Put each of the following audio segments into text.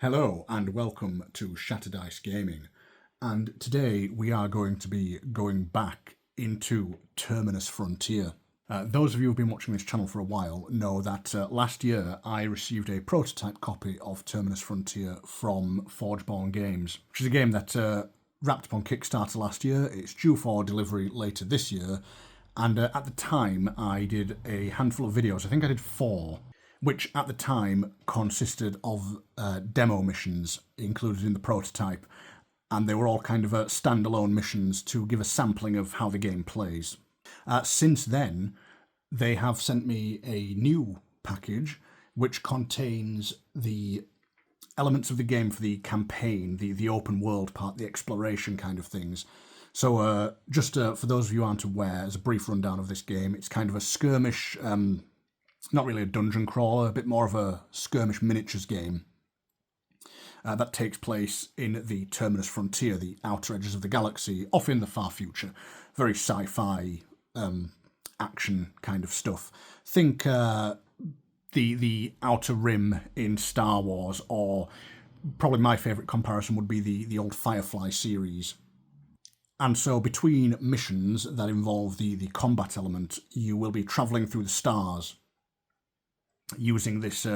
Hello and welcome to Shattered Ice Gaming, and today we are going to be going back into Terminus Frontier. Those of you who've been watching this channel for a while know that last year I received a prototype copy of Terminus Frontier from Forgeborn Games, which is a game that wrapped up on Kickstarter last year. It's due for delivery later this year, and at the time I did a handful of videos. I think I did 4, which at the time consisted of demo missions included in the prototype, and they were all kind of standalone missions to give a sampling of how the game plays. Since then, they have sent me a new package which contains the elements of the game for the campaign, the open world part, the exploration kind of things. So just for those of you who aren't aware, as a brief rundown of this game, it's kind of a skirmish, not really a dungeon crawler, a bit more of a skirmish miniatures game that takes place in the Terminus Frontier, the outer edges of the galaxy, off in the far future. Very sci-fi action kind of stuff. Think the Outer Rim in Star Wars, or probably my favourite comparison would be the old Firefly series. And so between missions that involve the combat element, you will be travelling through the stars using this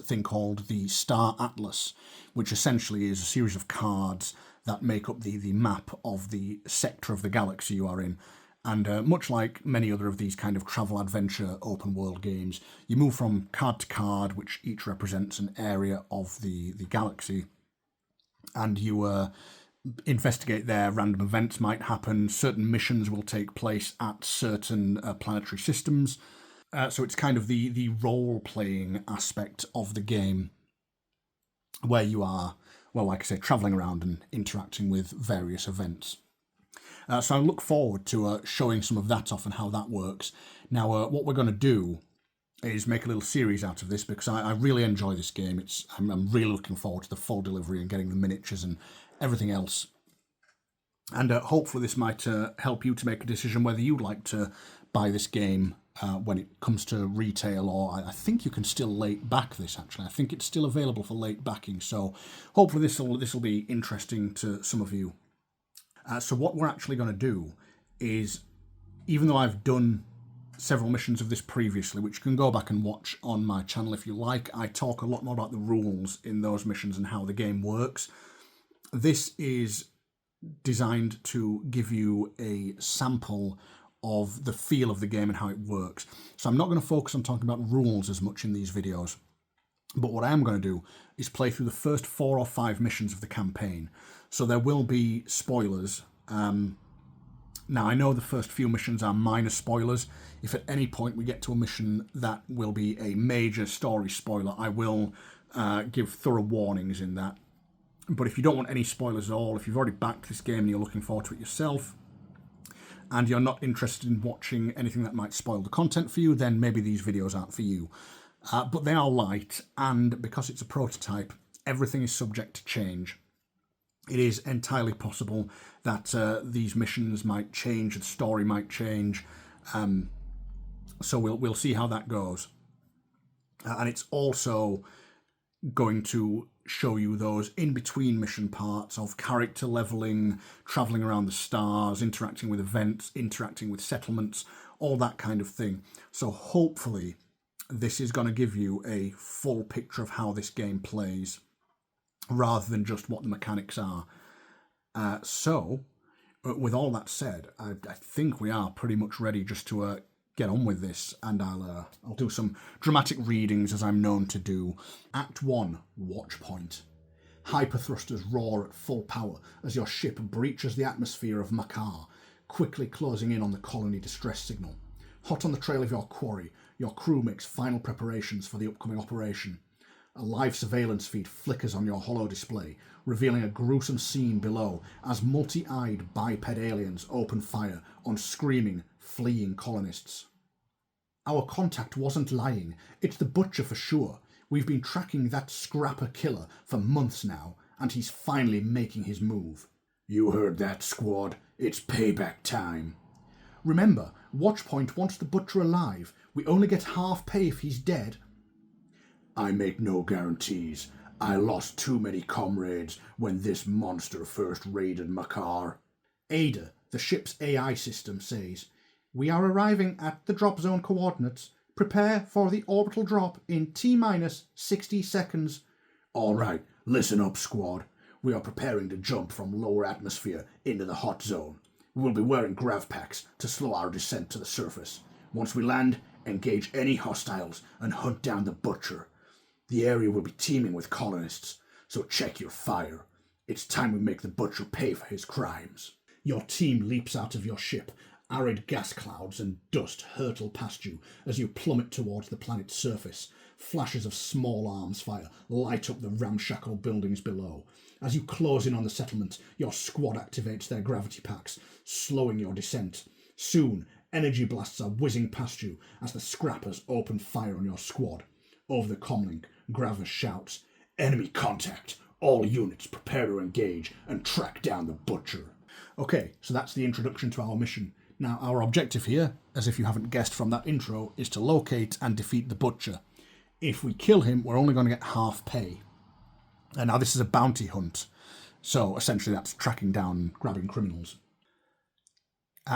thing called the Star Atlas, which essentially is a series of cards that make up the map of the sector of the galaxy you are in. And much like many other of these kind of travel adventure open world games, you move from card to card, which each represents an area of the galaxy, and you investigate there. Random events might happen, certain missions will take place at certain planetary systems. So it's kind of the role-playing aspect of the game, where you are, well, like I say, travelling around and interacting with various events. So I look forward to showing some of that off and how that works. Now, what we're going to do is make a little series out of this, because I really enjoy this game. I'm really looking forward to the full delivery and getting the miniatures and everything else. And hopefully this might help you to make a decision whether you'd like to buy this game when it comes to retail, or I think you can still late back this, actually. I think it's still available for late backing, so hopefully this will be interesting to some of you. So what we're actually going to do is, even though I've done several missions of this previously, which you can go back and watch on my channel if you like, I talk a lot more about the rules in those missions and how the game works. This is designed to give you a sample of the feel of the game and how it works. So I'm not going to focus on talking about rules as much in these videos, but what I am going to do is play through the first 4 or 5 missions of the campaign. So there will be spoilers. Now, I know the first few missions are minor spoilers. If at any point we get to a mission that will be a major story spoiler, I will give thorough warnings in that. But if you don't want any spoilers at all, if you've already backed this game and you're looking forward to it yourself, and you're not interested in watching anything that might spoil the content for you, then maybe these videos aren't for you. But they are light, and because it's a prototype, everything is subject to change. It is entirely possible that these missions might change, the story might change, so we'll see how that goes. And it's also going to show you those in-between mission parts of character leveling, travelling around the stars, interacting with events, interacting with settlements, all that kind of thing. So hopefully this is going to give you a full picture of how this game plays, rather than just what the mechanics are. So, with all that said, I think we are pretty much ready just to get on with this, and I'll do some dramatic readings as I'm known to do. Act 1, Watch Point. Hyperthrusters roar at full power as your ship breaches the atmosphere of Makar, quickly closing in on the colony distress signal. Hot on the trail of your quarry, your crew makes final preparations for the upcoming operation. A live surveillance feed flickers on your holo display, revealing a gruesome scene below as multi-eyed biped aliens open fire on screaming, fleeing colonists. Our contact wasn't lying. It's the Butcher for sure. We've been tracking that scrapper killer for months now, and he's finally making his move. You heard that, squad. It's payback time. Remember, Watchpoint wants the Butcher alive. We only get half pay if he's dead. I make no guarantees. I lost too many comrades when this monster first raided Makar. Ada, the ship's AI system, says, "We are arriving at the drop zone coordinates. Prepare for the orbital drop in T-minus 60 seconds. All right, listen up, squad. We are preparing to jump from lower atmosphere into the hot zone. We will be wearing grav packs to slow our descent to the surface. Once we land, engage any hostiles and hunt down the Butcher. The area will be teeming with colonists, so check your fire. It's time we make the Butcher pay for his crimes." Your team leaps out of your ship. Arid gas clouds and dust hurtle past you as you plummet towards the planet's surface. Flashes of small arms fire light up the ramshackle buildings below. As you close in on the settlement, your squad activates their gravity packs, slowing your descent. Soon, energy blasts are whizzing past you as the scrappers open fire on your squad. Over the comlink, Gravis shouts, "Enemy contact! All units prepare to engage and track down the Butcher." Okay, so that's the introduction to our mission. Now, our objective here, as if you haven't guessed from that intro, is to locate and defeat the Butcher. If we kill him, we're only going to get half pay. And now this is a bounty hunt, so essentially that's tracking down, grabbing criminals.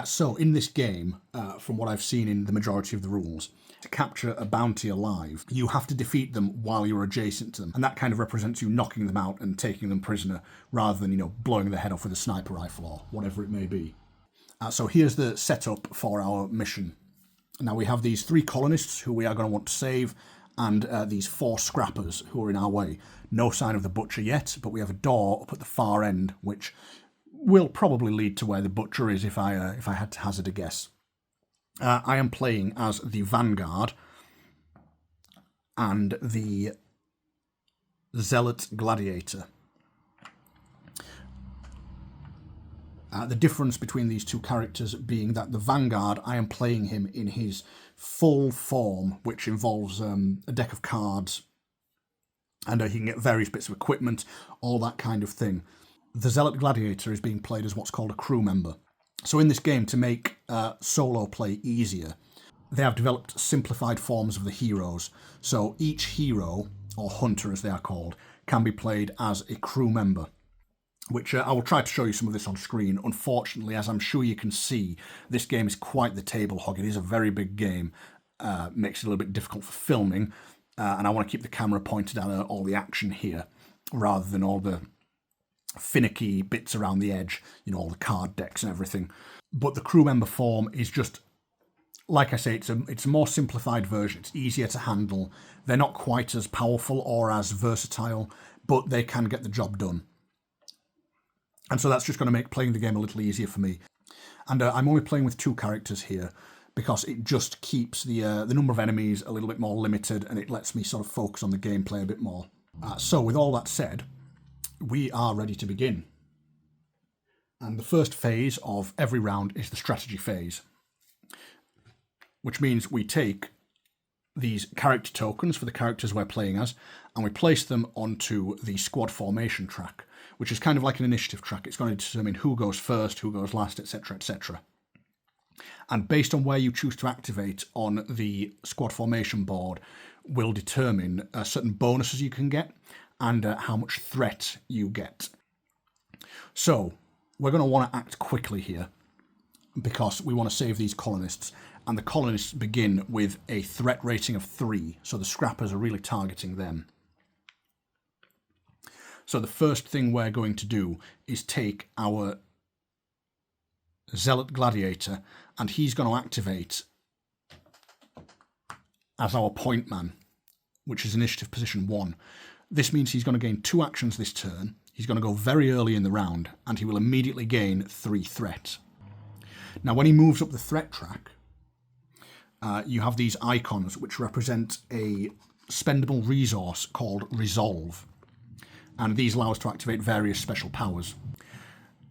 So in this game, from what I've seen in the majority of the rules, to capture a bounty alive, you have to defeat them while you're adjacent to them, and that kind of represents you knocking them out and taking them prisoner, rather than, blowing their head off with a sniper rifle or whatever it may be. So here's the setup for our mission. Now we have these 3 colonists who we are going to want to save, and these 4 scrappers who are in our way. No sign of the Butcher yet, but we have a door up at the far end, which will probably lead to where the Butcher is if I had to hazard a guess. I am playing as the Vanguard and the Zealot Gladiator. The difference between these 2 characters being that the Vanguard, I am playing him in his full form, which involves a deck of cards, and he can get various bits of equipment, all that kind of thing. The Zealot Gladiator is being played as what's called a crew member. So in this game, to make solo play easier, they have developed simplified forms of the heroes. So each hero, or hunter as they are called, can be played as a crew member, which I will try to show you some of this on screen. Unfortunately, as I'm sure you can see, this game is quite the table hog. It is a very big game, makes it a little bit difficult for filming, and I want to keep the camera pointed at all the action here, rather than all the finicky bits around the edge, all the card decks and everything. But the crew member form is just, like I say, it's a more simplified version. It's easier to handle. They're not quite as powerful or as versatile, but they can get the job done. And so that's just going to make playing the game a little easier for me. And I'm only playing with 2 characters here because it just keeps the number of enemies a little bit more limited, and it lets me sort of focus on the gameplay a bit more. So with all that said, we are ready to begin. And the first phase of every round is the strategy phase, which means we take these character tokens for the characters we're playing as, and we place them onto the squad formation track, which is kind of like an initiative track. It's going to determine who goes first, who goes last, etc., etc. And based on where you choose to activate on the squad formation board will determine certain bonuses you can get and how much threat you get. So we're going to want to act quickly here because we want to save these colonists, and the colonists begin with a threat rating of 3, so the scrappers are really targeting them. So the first thing we're going to do is take our Zealot Gladiator, and he's going to activate as our point man, which is initiative position 1. This means he's going to gain 2 actions this turn. He's going to go very early in the round, and he will immediately gain 3 threat. Now, when he moves up the threat track, you have these icons which represent a spendable resource called Resolve. And these allow us to activate various special powers.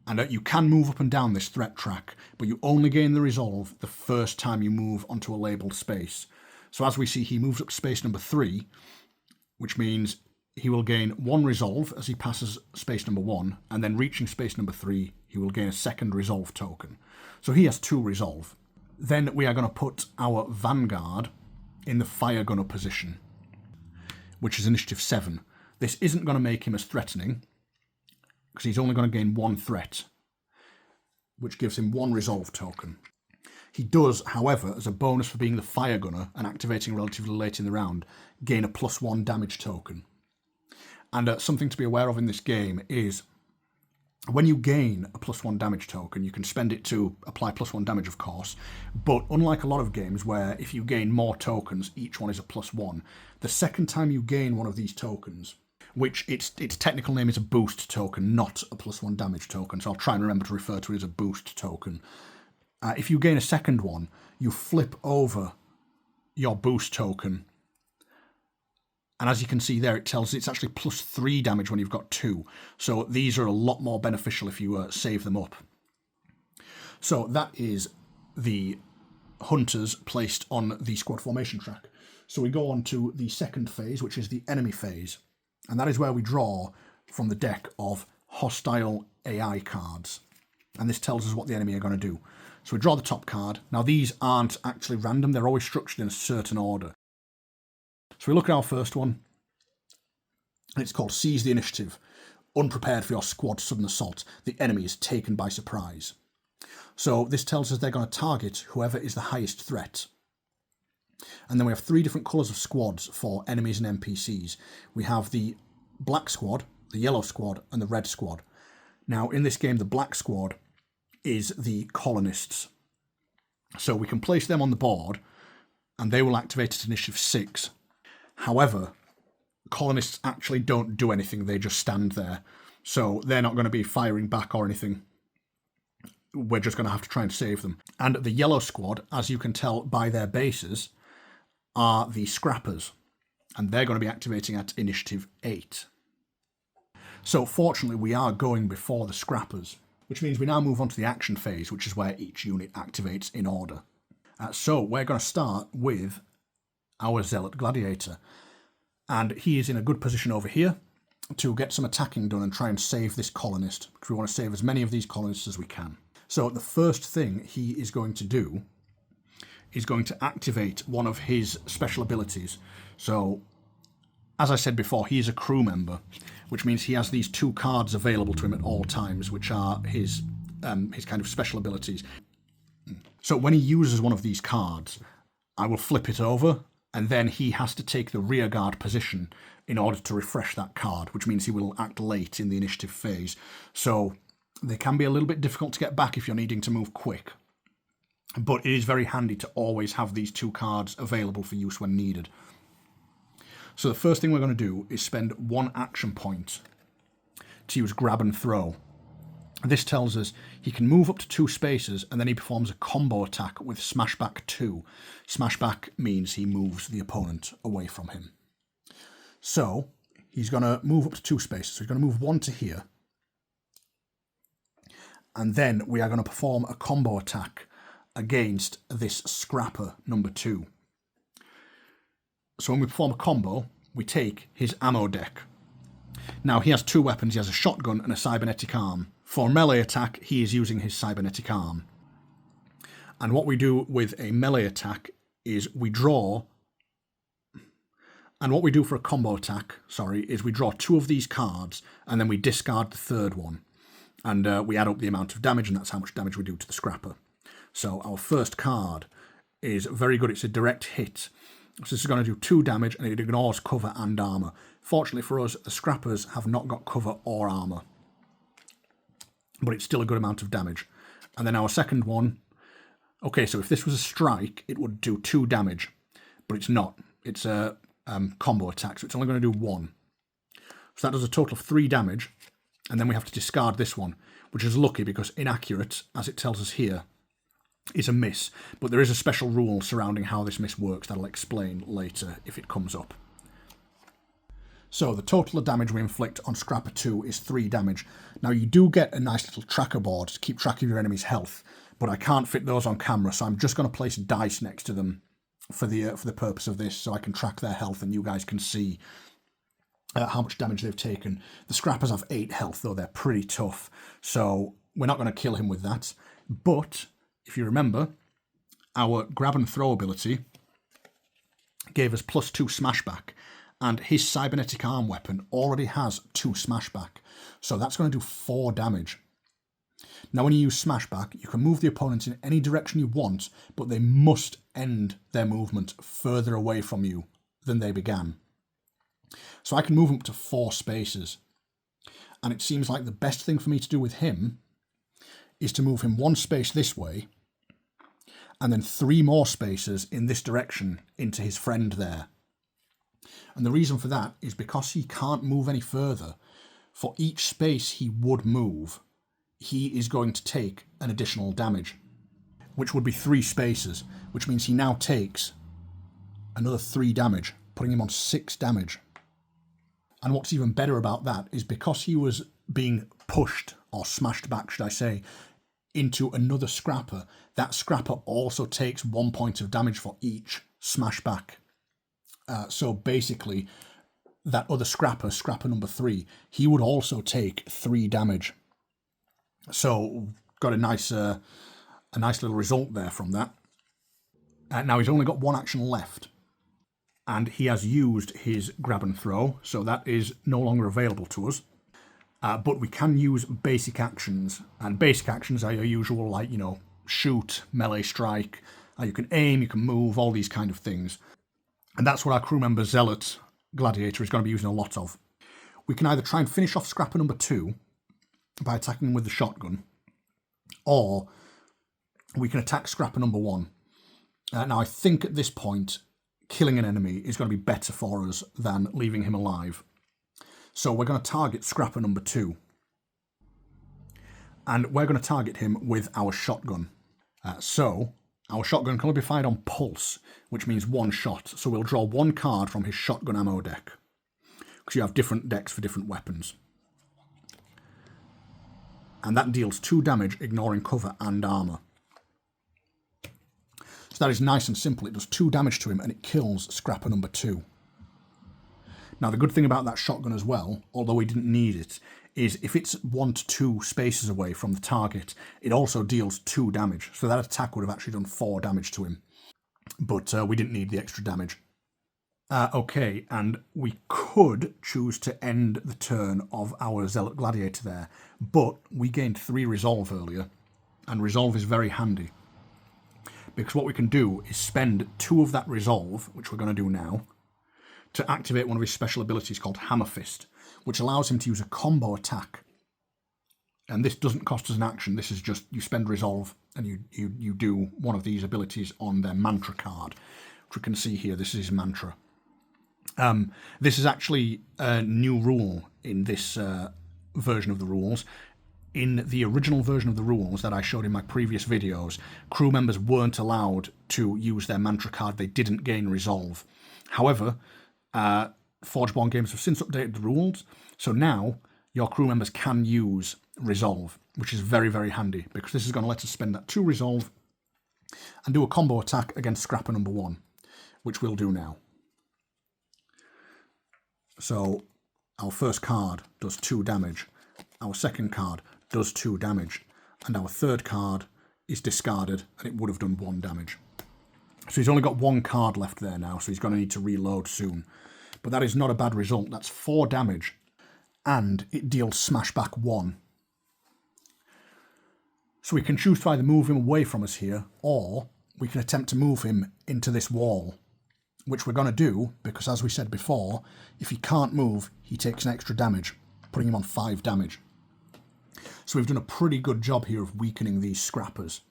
And you can move up and down this threat track, but you only gain the Resolve the first time you move onto a labelled space. So as we see, he moves up to space number 3, which means he will gain 1 Resolve as he passes space number 1, and then reaching space number 3, he will gain a second Resolve token. So he has 2 Resolve. Then we are going to put our Vanguard in the Fire Gunner position, which is initiative 7. This isn't going to make him as threatening, because he's only going to gain 1 threat, which gives him 1 resolve token. He does, however, as a bonus for being the fire gunner and activating relatively late in the round, gain a +1 damage token. And something to be aware of in this game is when you gain a +1 damage token, you can spend it to apply +1 damage, of course, but unlike a lot of games where if you gain more tokens, each one is a +1, the second time you gain one of these tokens, which its technical name is a boost token, not a +1 damage token, so I'll try and remember to refer to it as a boost token. If you gain a second one, you flip over your boost token, and as you can see there, it tells it's actually +3 damage when you've got 2. So these are a lot more beneficial if you save them up. So that is the hunters placed on the squad formation track. So we go on to the second phase, which is the enemy phase. And that is where we draw from the deck of hostile AI cards. And this tells us what the enemy are going to do. So we draw the top card. Now these aren't actually random, they're always structured in a certain order. So we look at our first one, and it's called Seize the Initiative. Unprepared for your squad sudden assault, the enemy is taken by surprise. So this tells us they're going to target whoever is the highest threat. And then we have 3 different colours of squads for enemies and NPCs. We have the black squad, the yellow squad, and the red squad. Now in this game, the black squad is the colonists. So we can place them on the board, and they will activate at initiative 6. However, colonists actually don't do anything, they just stand there. So they're not going to be firing back or anything. We're just going to have to try and save them. And the yellow squad, as you can tell by their bases, are the scrappers. And they're going to be activating at initiative 8. So fortunately, we are going before the scrappers, which means we now move on to the action phase, which is where each unit activates in order. So we're going to start with our Zealot Gladiator. And he is in a good position over here to get some attacking done and try and save this colonist, because we want to save as many of these colonists as we can. So the first thing he is going to do is going to activate one of his special abilities. So, as I said before, he is a crew member, which means he has these 2 cards available to him at all times, which are his kind of special abilities. So when he uses one of these cards, I will flip it over, and then he has to take the rear guard position in order to refresh that card, which means he will act late in the initiative phase. So they can be a little bit difficult to get back if you're needing to move quick. But it is very handy to always have these 2 cards available for use when needed. So the first thing we're going to do is spend 1 action point to use grab and throw. This tells us he can move up to 2 spaces, and then he performs a combo attack with Smashback 2. Smashback means he moves the opponent away from him. So he's going to move up to 2 spaces. So he's going to move 1 to here. And then we are going to perform a combo attack against this Scrapper number 2. So when we perform a combo, we take his ammo deck. Now he has 2 weapons. He has a shotgun and a cybernetic arm. For melee attack, he is using his cybernetic arm. And what we do with a melee attack is we draw... And what we do for a combo attack, is we draw 2 of these cards, and then we discard the 3rd one. And we add up the amount of damage, and that's how much damage we do to the Scrapper. So our first card is very good. It's a direct hit. So this is going to do 2 damage, and it ignores cover and armour. Fortunately for us, the Scrappers have not got cover or armour. But it's still a good amount of damage. And then our second one... Okay, so if this was a strike, it would do 2 damage. But it's not. It's a combo attack, so it's only going to do 1. So that does a total of 3 damage. And then we have to discard this one, which is lucky because inaccurate, as it tells us here, is a miss. But there is a special rule surrounding how this miss works that I'll explain later if it comes up. So the total of damage we inflict on Scrapper 2 is 3 damage. Now you do get a nice little tracker board to keep track of your enemy's health, but I can't fit those on camera, so I'm just going to place dice next to them for the purpose of this, so I can track their health and you guys can see how much damage they've taken. The Scrappers have 8 health, though they're pretty tough, so we're not going to kill him with that. But if you remember, our grab and throw ability gave us +2 smashback, and his cybernetic arm weapon already has 2 smashback, so that's going to do 4 damage. Now when you use smashback, you can move the opponent in any direction you want, but they must end their movement further away from you than they began. So I can move him up to 4 spaces, and it seems like the best thing for me to do with him is to move him 1 space this way, and then 3 more spaces in this direction into his friend there. And the reason for that is because he can't move any further. For each space he would move, he is going to take an additional damage, which would be 3 spaces, which means he now takes another 3 damage, putting him on 6 damage. And what's even better about that is because he was being pushed, or smashed back, should I say, into another scrapper, that scrapper also takes 1 point of damage for each smashback. So basically, that other scrapper, scrapper number 3, he would also take 3 damage. So got a nice little result there from that. Now he's only got 1 action left, and he has used his grab and throw, so that is no longer available to us. But we can use basic actions, and basic actions are your usual, like, you know, shoot, melee strike, you can aim, you can move, all these kind of things. And that's what our crew member Zealot Gladiator is going to be using a lot of. We can either try and finish off scrapper number 2 by attacking him with the shotgun, or we can attack scrapper number 1. Now I think at this point, killing an enemy is going to be better for us than leaving him alive. So we're going to target scrapper number 2. And we're going to target him with our shotgun. So our shotgun can only be fired on pulse, which means 1 shot. So we'll draw 1 card from his shotgun ammo deck, because you have different decks for different weapons. And that deals 2 damage, ignoring cover and armor. So that is nice and simple. It does 2 damage to him, and it kills scrapper number 2. Now the good thing about that shotgun as well, although we didn't need it, is if it's 1 to 2 spaces away from the target, it also deals 2 damage. So that attack would have actually done 4 damage to him. But we didn't need the extra damage. Okay, and we could choose to end the turn of our Zealot Gladiator there, but we gained 3 resolve earlier, and resolve is very handy. Because what we can do is spend 2 of that resolve, which we're going to do now, to activate one of his special abilities called Hammer Fist, which allows him to use a combo attack. And this doesn't cost us an action, this is just you spend resolve and you do one of these abilities on their mantra card, which we can see here. This is his mantra. This is actually a new rule in this version of the rules. In the original version of the rules that I showed in my previous videos, crew members weren't allowed to use their mantra card. They didn't gain resolve. However, Forgeborn Games have since updated the rules, so now your crew members can use resolve, which is very, very handy, because this is going to let us spend that 2 resolve and do a combo attack against scrapper number 1, which we'll do now. So our first card does 2 damage, our second card does 2 damage, and our third card is discarded, and it would have done 1 damage. So he's only got 1 card left there now, so he's going to need to reload soon. But that is not a bad result. That's 4 damage, and it deals smashback 1. So we can choose to either move him away from us here, or we can attempt to move him into this wall, which we're going to do, because as we said before, if he can't move, he takes an extra damage, putting him on 5 damage. So we've done a pretty good job here of weakening these scrappers.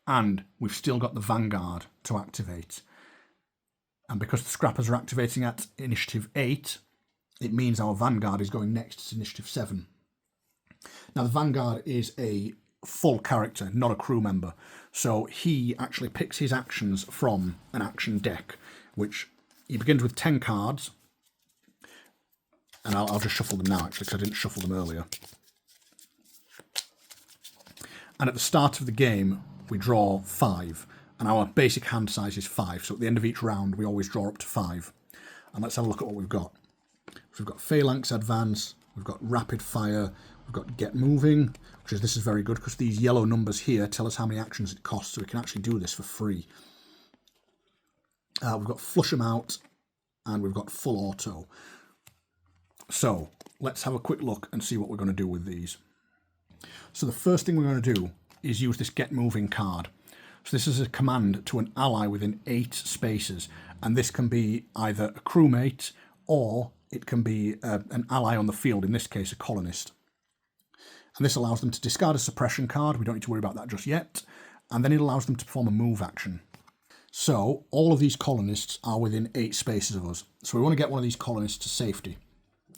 And we've still got the Vanguard to activate. And because the scrappers are activating at initiative 8, it means our Vanguard is going next to initiative 7. Now the Vanguard is a full character, not a crew member. So he actually picks his actions from an action deck, which he begins with 10 cards. And I'll just shuffle them now, actually, because I didn't shuffle them earlier. And at the start of the game, we draw 5, and our basic hand size is 5. So at the end of each round, we always draw up to 5. And let's have a look at what we've got. So we've got Phalanx Advance, we've got Rapid Fire, we've got Get Moving, which is, this is very good because these yellow numbers here tell us how many actions it costs, so we can actually do this for free. We've got Flush 'em Out, and we've got full auto. So let's have a quick look and see what we're going to do with these. So the first thing we're going to do is use this get moving card. So this is a command to an ally within 8 spaces, and this can be either a crewmate or it can be an ally on the field, in this case a colonist. And this allows them to discard a suppression card, we don't need to worry about that just yet, and then it allows them to perform a move action. So all of these colonists are within 8 spaces of us, so we want to get one of these colonists to safety,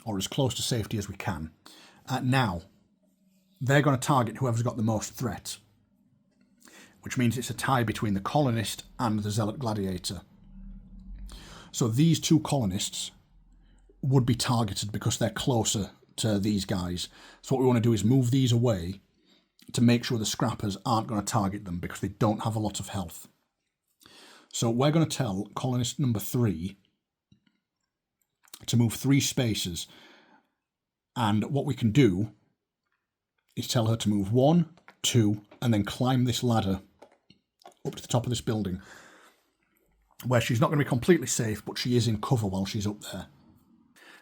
or as close to safety as we can. Now, they're going to target whoever's got the most threat, which means it's a tie between the colonist and the zealot gladiator. So these 2 colonists would be targeted because they're closer to these guys. So what we want to do is move these away to make sure the scrappers aren't going to target them because they don't have a lot of health. So we're going to tell colonist number 3 to move 3 spaces, and what we can do is tell her to move 1, 2, and then climb this ladder up to the top of this building, where she's not going to be completely safe, but she is in cover while she's up there.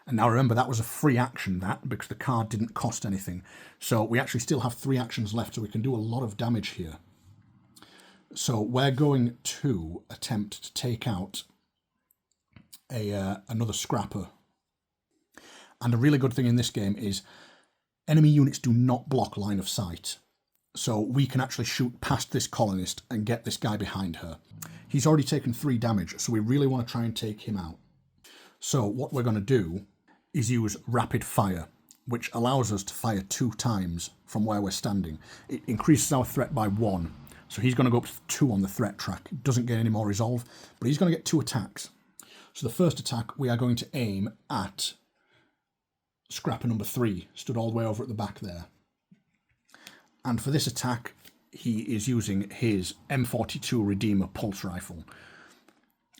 And now remember, that was a free action, because the card didn't cost anything. So we actually still have 3 actions left, so we can do a lot of damage here. So we're going to attempt to take out another scrapper. And a really good thing in this game is enemy units do not block line of sight. So we can actually shoot past this colonist and get this guy behind her. He's already taken 3 damage, so we really want to try and take him out. So what we're going to do is use rapid fire, which allows us to fire 2 times from where we're standing. It increases our threat by 1. So he's going to go up to 2 on the threat track. It doesn't get any more resolve, but he's going to get 2 attacks. So the first attack, we are going to aim at scrapper number 3, stood all the way over at the back there. And for this attack, he is using his M42 Redeemer pulse rifle.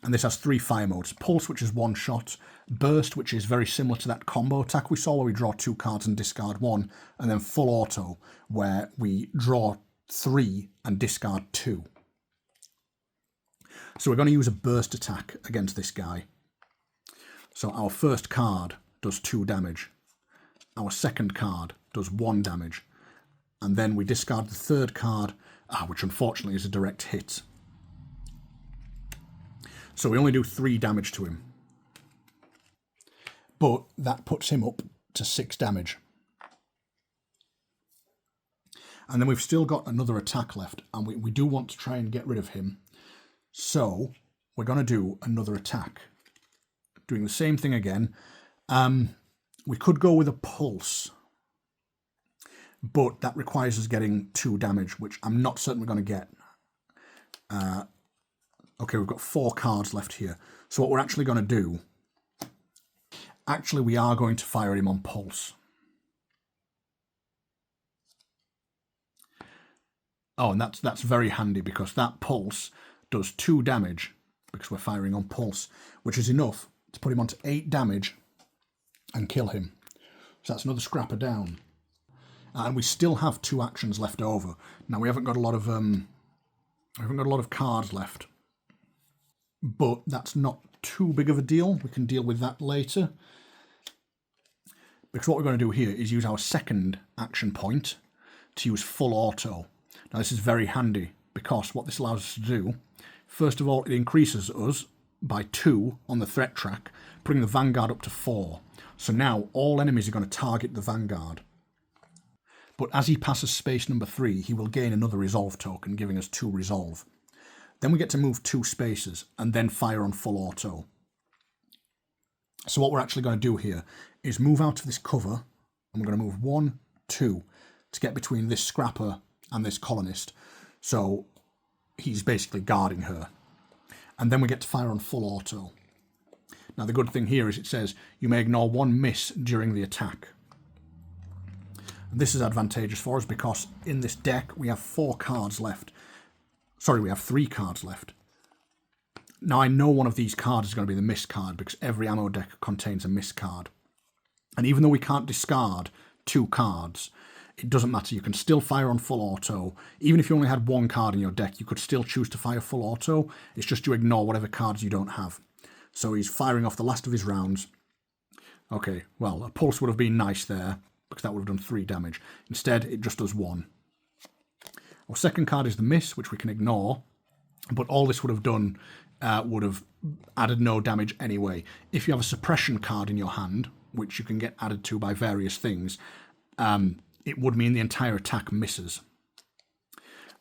And this has 3 fire modes. Pulse, which is 1 shot. Burst, which is very similar to that combo attack we saw where we draw 2 cards and discard 1. And then full auto, where we draw 3 and discard 2. So we're going to use a burst attack against this guy. So our first card does 2 damage. Our second card does 1 damage. And then we discard the third card, which unfortunately is a direct hit. So we only do 3 damage to him. But that puts him up to 6 damage. And then we've still got another attack left, and we do want to try and get rid of him. So we're going to do another attack. Doing the same thing again. We could go with a pulse, but that requires us getting 2 damage, which I'm not certain we're going to get. Okay, we've got 4 cards left here. So what we're actually going to do, we are going to fire him on pulse. Oh, and that's very handy because that pulse does 2 damage because we're firing on pulse, which is enough to put him onto 8 damage and kill him. So that's another scrapper down. And we still have 2 actions left over. Now we haven't got a lot of cards left, but that's not too big of a deal. We can deal with that later. Because what we're going to do here is use our second action point to use full auto. Now this is very handy because what this allows us to do, first of all, it increases us by 2 on the threat track, putting the Vanguard up to 4. So now all enemies are going to target the Vanguard. But as he passes space number 3, he will gain another resolve token, giving us 2 resolve. Then we get to move 2 spaces and then fire on full auto. So what we're actually going to do here is move out of this cover, and we're going to move 1, 2 to get between this scrapper and this colonist. So he's basically guarding her. And then we get to fire on full auto. Now the good thing here is it says you may ignore 1 miss during the attack. And this is advantageous for us because in this deck we have 4 cards left. Sorry, we have 3 cards left. Now I know one of these cards is going to be the miss card because every ammo deck contains a miss card. And even though we can't discard 2 cards, it doesn't matter. You can still fire on full auto. Even if you only had 1 card in your deck, you could still choose to fire full auto. It's just you ignore whatever cards you don't have. So he's firing off the last of his rounds. Okay, well, a pulse would have been nice there, because that would have done 3 damage. Instead, it just does 1. Our second card is the miss, which we can ignore, but all this would have done would have added no damage anyway. If you have a suppression card in your hand, which you can get added to by various things, it would mean the entire attack misses.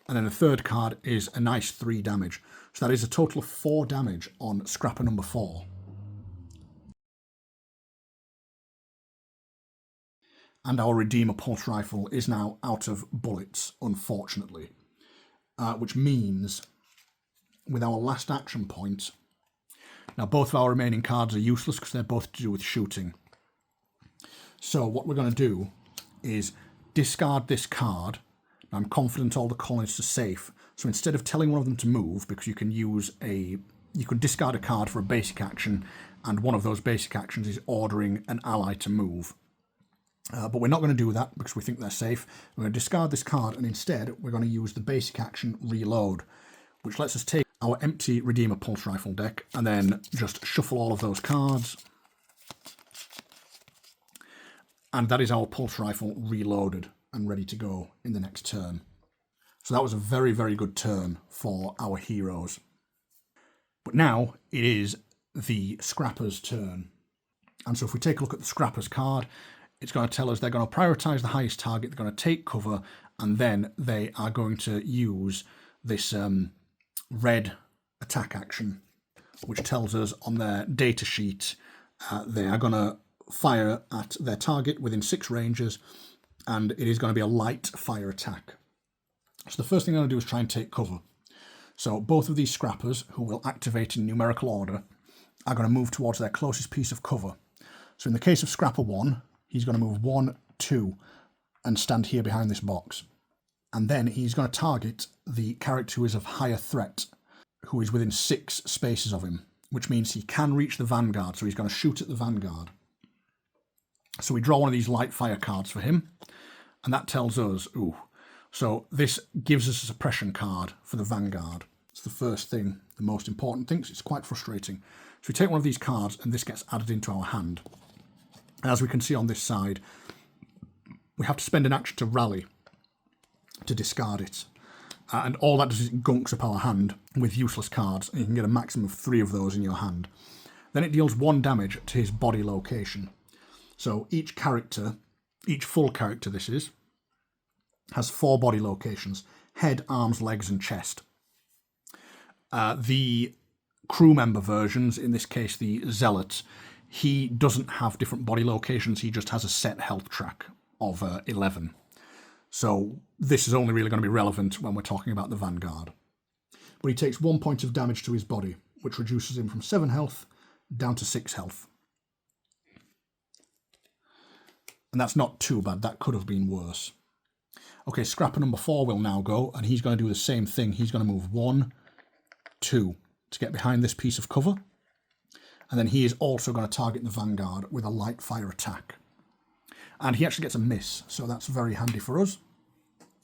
And then the third card is a nice 3 damage. So that is a total of 4 damage on scrapper number 4. And our Redeemer pulse rifle is now out of bullets, unfortunately. Which means, with our last action point, now both of our remaining cards are useless because they're both to do with shooting. So what we're going to do is discard this card. Now, I'm confident all the colonists are safe. So instead of telling one of them to move, because you can discard a card for a basic action, and one of those basic actions is ordering an ally to move. But we're not going to do that because we think they're safe. We're going to discard this card, and instead we're going to use the basic action Reload, which lets us take our empty Redeemer pulse rifle deck and then just shuffle all of those cards. And that is our pulse rifle reloaded and ready to go in the next turn. So that was a very, very good turn for our heroes. But now it is the Scrapper's turn. And so if we take a look at the Scrapper's card, it's going to tell us they're going to prioritise the highest target, they're going to take cover, and then they are going to use this red attack action, which tells us on their data sheet they are going to fire at their target within 6 ranges, and it is going to be a light fire attack. So the first thing I'm going to do is try and take cover. So both of these Scrappers, who will activate in numerical order, are going to move towards their closest piece of cover. So in the case of Scrapper 1, he's going to move 1, 2, and stand here behind this box. And then he's going to target the character who is of higher threat, who is within 6 spaces of him, which means he can reach the Vanguard, so he's going to shoot at the Vanguard. So we draw one of these light fire cards for him, and that tells us, ooh, so this gives us a suppression card for the Vanguard. It's the first thing, the most important thing, so it's quite frustrating. So we take one of these cards, and this gets added into our hand. As we can see on this side, we have to spend an action to rally to discard it. And all that does is it gunks up our hand with useless cards, and you can get a maximum of 3 of those in your hand. Then it deals 1 damage to his body location. So each character, each full character this is, has 4 body locations: head, arms, legs, and chest. The crew member versions, in this case the Zealot, he doesn't have different body locations, he just has a set health track of 11. So this is only really going to be relevant when we're talking about the Vanguard. But he takes 1 point of damage to his body, which reduces him from 7 health down to 6 health. And that's not too bad, that could have been worse. Okay, Scrapper number 4 will now go, and he's going to do the same thing. He's going to move 1, 2 to get behind this piece of cover. And then he is also going to target the Vanguard with a light fire attack. And he actually gets a miss, so that's very handy for us.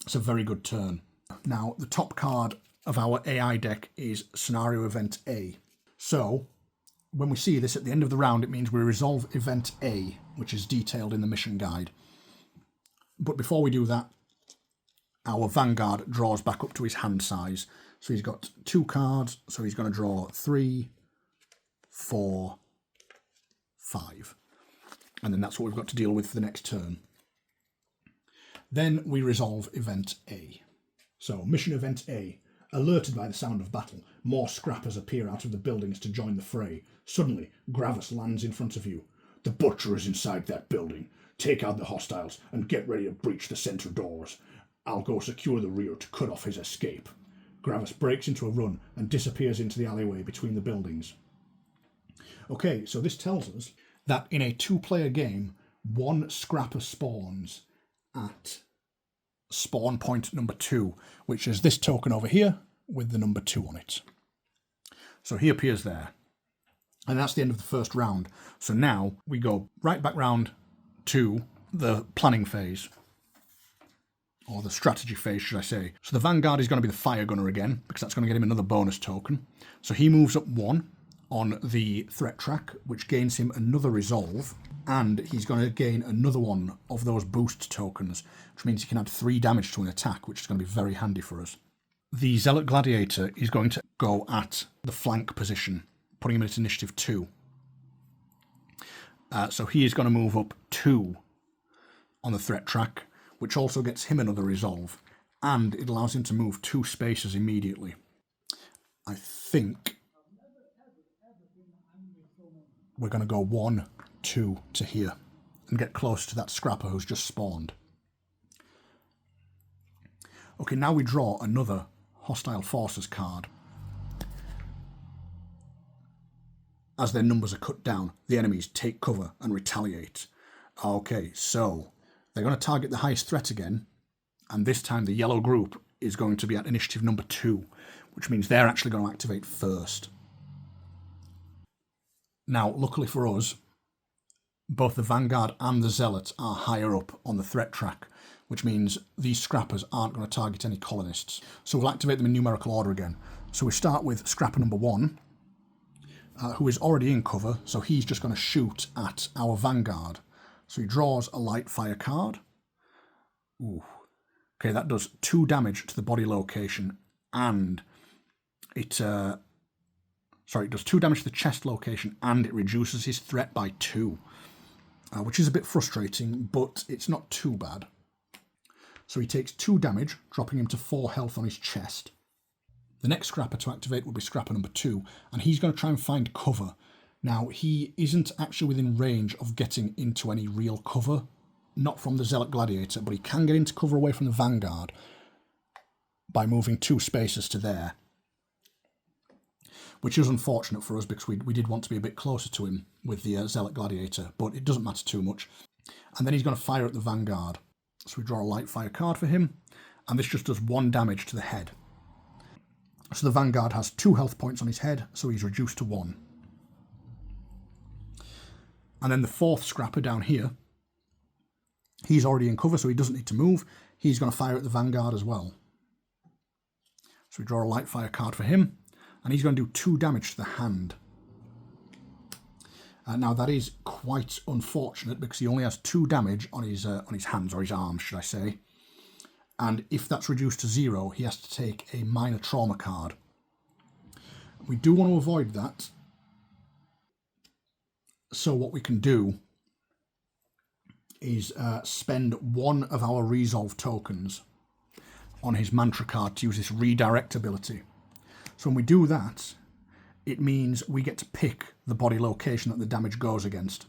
It's a very good turn. Now, the top card of our AI deck is Scenario Event A. So, when we see this at the end of the round, it means we resolve Event A, which is detailed in the mission guide. But before we do that, our Vanguard draws back up to his hand size. So he's got 2 cards, so he's going to draw 3, 4, 5. And then that's what we've got to deal with for the next turn. Then we resolve Event A. So, Mission Event A. Alerted by the sound of battle, more Scrappers appear out of the buildings to join the fray. Suddenly, Gravis lands in front of you. The Butcher is inside that building. Take out the hostiles and get ready to breach the center doors. I'll go secure the rear to cut off his escape. Gravis breaks into a run and disappears into the alleyway between the buildings. Okay, so this tells us that in a 2-player game, 1 Scrapper spawns at spawn point number 2, which is this token over here with the number 2 on it. So he appears there. And that's the end of the first round. So now we go right back round to the planning phase. Or the strategy phase, should I say. So the Vanguard is going to be the fire gunner again, because that's going to get him another bonus token. So he moves up 1, on the threat track, which gains him another resolve, and he's going to gain another one of those boost tokens, which means he can add 3 damage to an attack, which is going to be very handy for us. The Zealot Gladiator is going to go at the flank position, putting him at initiative 2. So he is going to move up 2 on the threat track, which also gets him another resolve, and it allows him to move 2 spaces immediately. I think we're going to go 1, 2 to here and get close to that scrapper who's just spawned. Okay, now we draw another Hostile Forces card. As their numbers are cut down, the enemies take cover and retaliate. Okay, so they're going to target the highest threat again, and this time the yellow group is going to be at initiative number 2, which means they're actually going to activate first. Now, luckily for us, both the Vanguard and the Zealot are higher up on the threat track, which means these scrappers aren't going to target any colonists. So we'll activate them in numerical order again. So we start with scrapper number 1, who is already in cover, so he's just going to shoot at our Vanguard. So he draws a light fire card. Ooh. Okay, that does 2 damage to the body location, and it does 2 damage to the chest location, and it reduces his threat by 2, which is a bit frustrating, but it's not too bad. So he takes 2 damage, dropping him to 4 health on his chest. The next scrapper to activate will be scrapper number 2, and he's going to try and find cover. Now, he isn't actually within range of getting into any real cover, not from the Zealot Gladiator, but he can get into cover away from the Vanguard by moving 2 spaces to there, which is unfortunate for us because we did want to be a bit closer to him with the Zealot Gladiator, but it doesn't matter too much. And then he's going to fire at the Vanguard. So we draw a light fire card for him, and this just does 1 damage to the head. So the Vanguard has 2 health points on his head, so he's reduced to 1. And then the 4th scrapper down here, he's already in cover, so he doesn't need to move. He's going to fire at the Vanguard as well. So we draw a light fire card for him, and he's going to do 2 damage to the hand. Now that is quite unfortunate because he only has 2 damage on his hands, or his arms, should I say. And if that's reduced to 0, he has to take a minor trauma card. We do want to avoid that. So what we can do is spend 1 of our resolve tokens on his mantra card to use this redirect ability. So when we do that, it means we get to pick the body location that the damage goes against.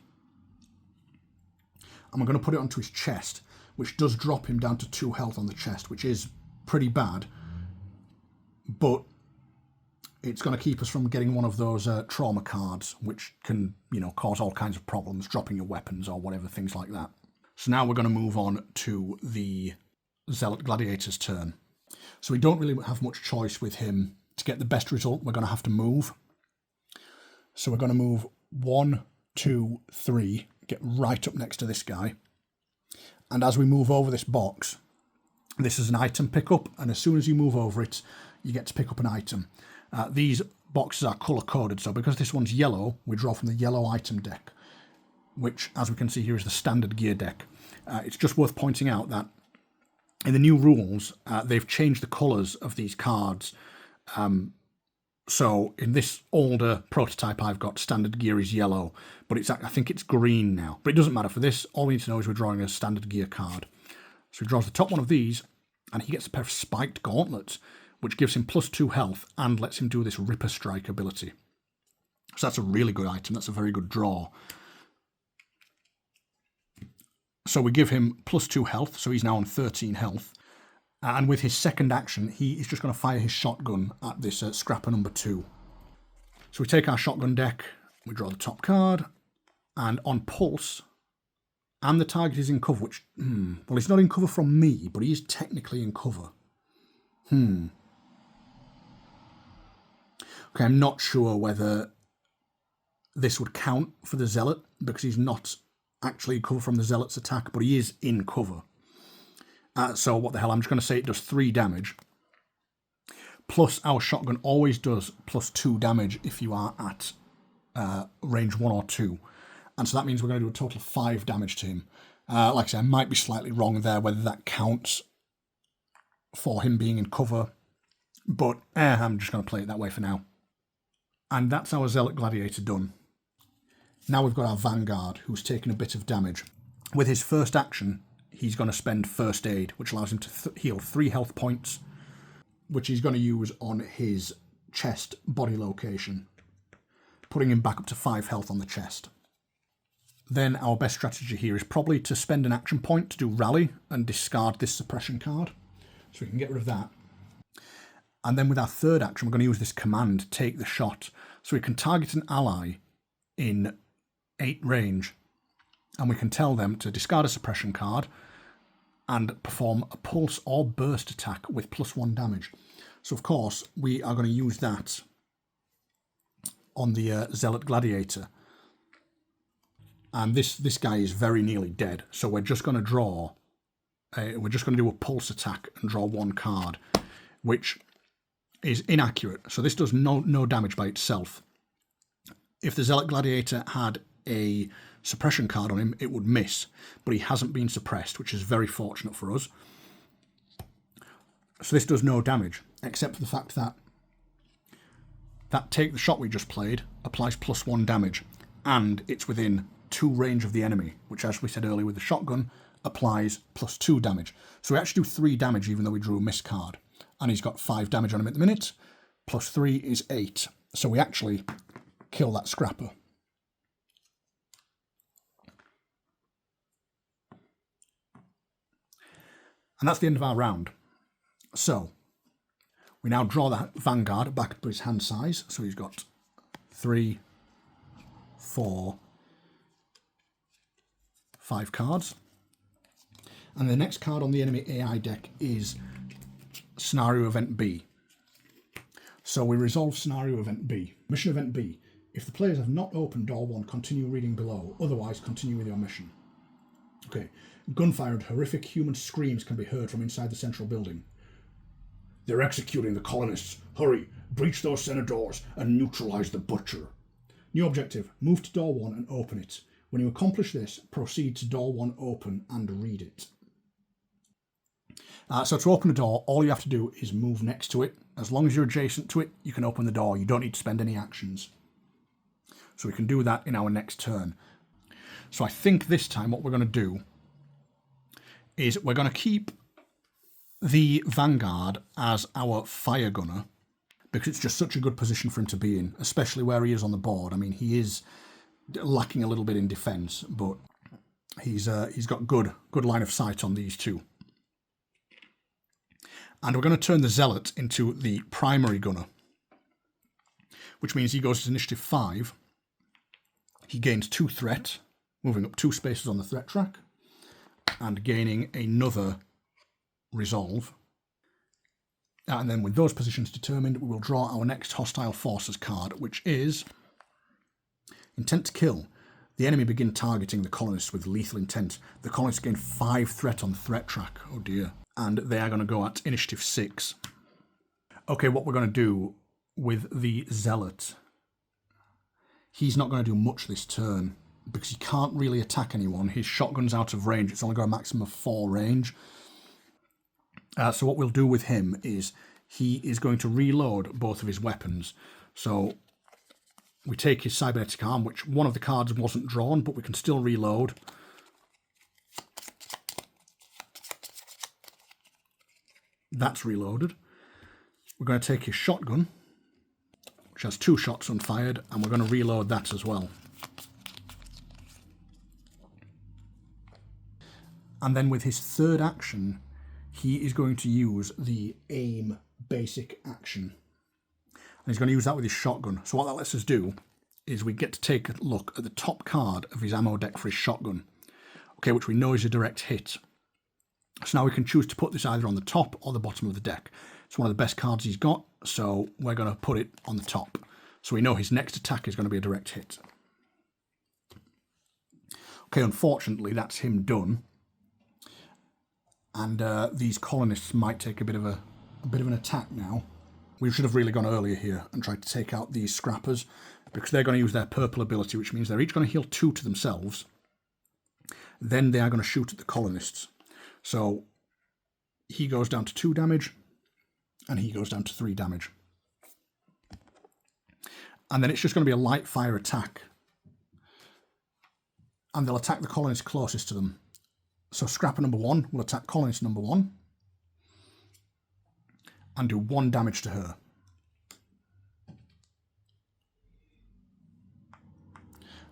And we're going to put it onto his chest, which does drop him down to 2 health on the chest, which is pretty bad. But it's going to keep us from getting one of those trauma cards, which can, cause all kinds of problems, dropping your weapons or whatever, things like that. So now we're going to move on to the Zealot Gladiator's turn. So we don't really have much choice with him. To get the best result, we're going to have to move. So we're going to move 1, 2, 3, get right up next to this guy. And as we move over this box, this is an item pickup, and as soon as you move over it, you get to pick up an item. These boxes are colour-coded, so because this one's yellow, we draw from the yellow item deck, which, as we can see here, is the standard gear deck. It's just worth pointing out that in the new rules, they've changed the colours of these cards. So in this older prototype I've got, standard gear is yellow, but I think it's green now. But it doesn't matter for this. All we need to know is we're drawing a standard gear card. So he draws the top one of these, and he gets a pair of spiked gauntlets, which gives him +2 health and lets him do this Ripper Strike ability. So that's a really good item. That's a very good draw. So we give him +2 health, so he's now on 13 health. And with his second action, he is just going to fire his shotgun at this scrapper number 2. So we take our shotgun deck, we draw the top card, and on pulse, and the target is in cover, which, well, he's not in cover from me, but he is technically in cover. Okay, I'm not sure whether this would count for the Zealot, because he's not actually in cover from the Zealot's attack, but he is in cover. So what the hell, I'm just going to say it does 3 damage. Plus our shotgun always does +2 damage if you are at range 1 or 2. And so that means we're going to do a total of 5 damage to him. Like I said, I might be slightly wrong there, whether that counts for him being in cover. But I'm just going to play it that way for now. And that's our Zealot Gladiator done. Now we've got our Vanguard, who's taken a bit of damage. With his first action, he's going to spend First Aid, which allows him to heal 3 health points, which he's going to use on his chest body location, putting him back up to 5 health on the chest. Then our best strategy here is probably to spend an action point to do Rally and discard this suppression card, so we can get rid of that. And then with our third action, we're going to use this command, Take the Shot, so we can target an ally in 8 range, and we can tell them to discard a suppression card and perform a pulse or burst attack with +1 damage. So of course we are going to use that on the Zealot Gladiator, and this guy is very nearly dead, so we're just going to draw we're just going to do a pulse attack and draw 1 card, which is inaccurate, so this does no damage by itself. If the Zealot Gladiator had a suppression card on him, it would miss, but he hasn't been suppressed, which is very fortunate for us. So this does no damage, except for the fact that that Take the Shot we just played applies +1 damage, and it's within 2 range of the enemy, which, as we said earlier with the shotgun, applies +2 damage. So we actually do 3 damage even though we drew a miss card, and he's got 5 damage on him at the minute, +3 is 8. So we actually kill that scrapper. And that's the end of our round. So we now draw that Vanguard back up to his hand size. So he's got 3, 4, 5 cards. And the next card on the enemy AI deck is Scenario Event B. So we resolve Scenario Event B. Mission Event B. If the players have not opened door 1, continue reading below. Otherwise, continue with your mission. Okay. Gunfire and horrific human screams can be heard from inside the central building. They're executing the colonists. Hurry, breach those center doors and neutralize the butcher. New objective, move to door 1 and open it. When you accomplish this, proceed to door 1 open and read it. So to open a door, all you have to do is move next to it. As long as you're adjacent to it, you can open the door. You don't need to spend any actions. So we can do that in our next turn. So I think this time what we're going to do is we're going to keep the Vanguard as our fire gunner, because it's just such a good position for him to be in, especially where he is on the board. I mean, he is lacking a little bit in defence, but he's got good line of sight on these two. And we're going to turn the Zealot into the primary gunner, which means he goes to initiative 5. He gains 2 threat, moving up 2 spaces on the threat track, and gaining another resolve. And then with those positions determined, we will draw our next hostile forces card, which is Intent to Kill. The enemy begin targeting the colonists with lethal intent. The colonists gain 5 threat on the threat track. Oh dear. And they are going to go at initiative 6. Okay, what we're going to do with the Zealot. He's not going to do much this turn, because he can't really attack anyone. His shotgun's out of range. It's only got a maximum of 4 range. So what we'll do with him is he is going to reload both of his weapons. So we take his cybernetic arm, which one of the cards wasn't drawn, but we can still reload. That's reloaded. We're going to take his shotgun, which has 2 shots unfired, and we're going to reload that as well. And then with his third action, he is going to use the aim basic action. And he's going to use that with his shotgun. So what that lets us do is we get to take a look at the top card of his ammo deck for his shotgun, okay, which we know is a direct hit. So now we can choose to put this either on the top or the bottom of the deck. It's one of the best cards he's got, so we're going to put it on the top. So we know his next attack is going to be a direct hit. Okay, unfortunately, that's him done. And these colonists might take a bit of an attack now. We should have really gone earlier here and tried to take out these scrappers. because they're going to use their purple ability, which means they're each going to heal 2 to themselves. Then they are going to shoot at the colonists. So he goes down to 2 damage, and he goes down to 3 damage. And then it's just going to be a light fire attack. And they'll attack the colonist closest to them. So Scrapper number 1 will attack colonist number 1 and do 1 damage to her.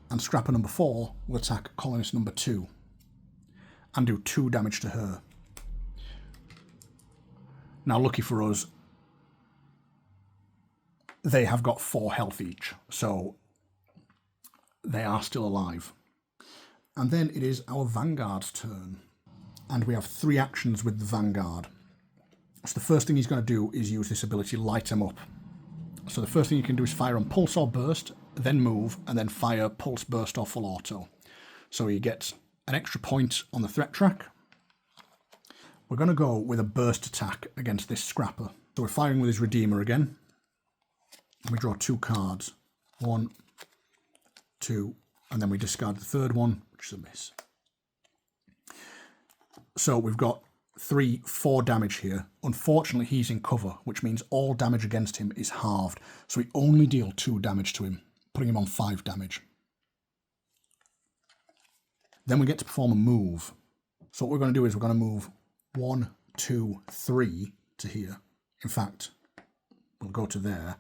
And Scrapper number 4 will attack colonist number 2 and do 2 damage to her. Now, lucky for us, they have got 4 health each, so they are still alive. And then it is our Vanguard's turn. And we have 3 actions with the Vanguard. So the first thing he's going to do is use this ability, Light 'em Up. So the first thing you can do is fire on Pulse or Burst, then move, and then fire Pulse, Burst or Full Auto. So he gets an extra point on the threat track. We're going to go with a Burst attack against this Scrapper. So we're firing with his Redeemer again. We draw 2 cards. 1, 2, and then we discard the third one, which is a miss. So we've got 3, 4 damage here. Unfortunately, he's in cover, which means all damage against him is halved. So we only deal 2 damage to him, putting him on 5 damage. Then we get to perform a move. So what we're going to do is we're going to move 1, 2, 3 to here. In fact, we'll go to there.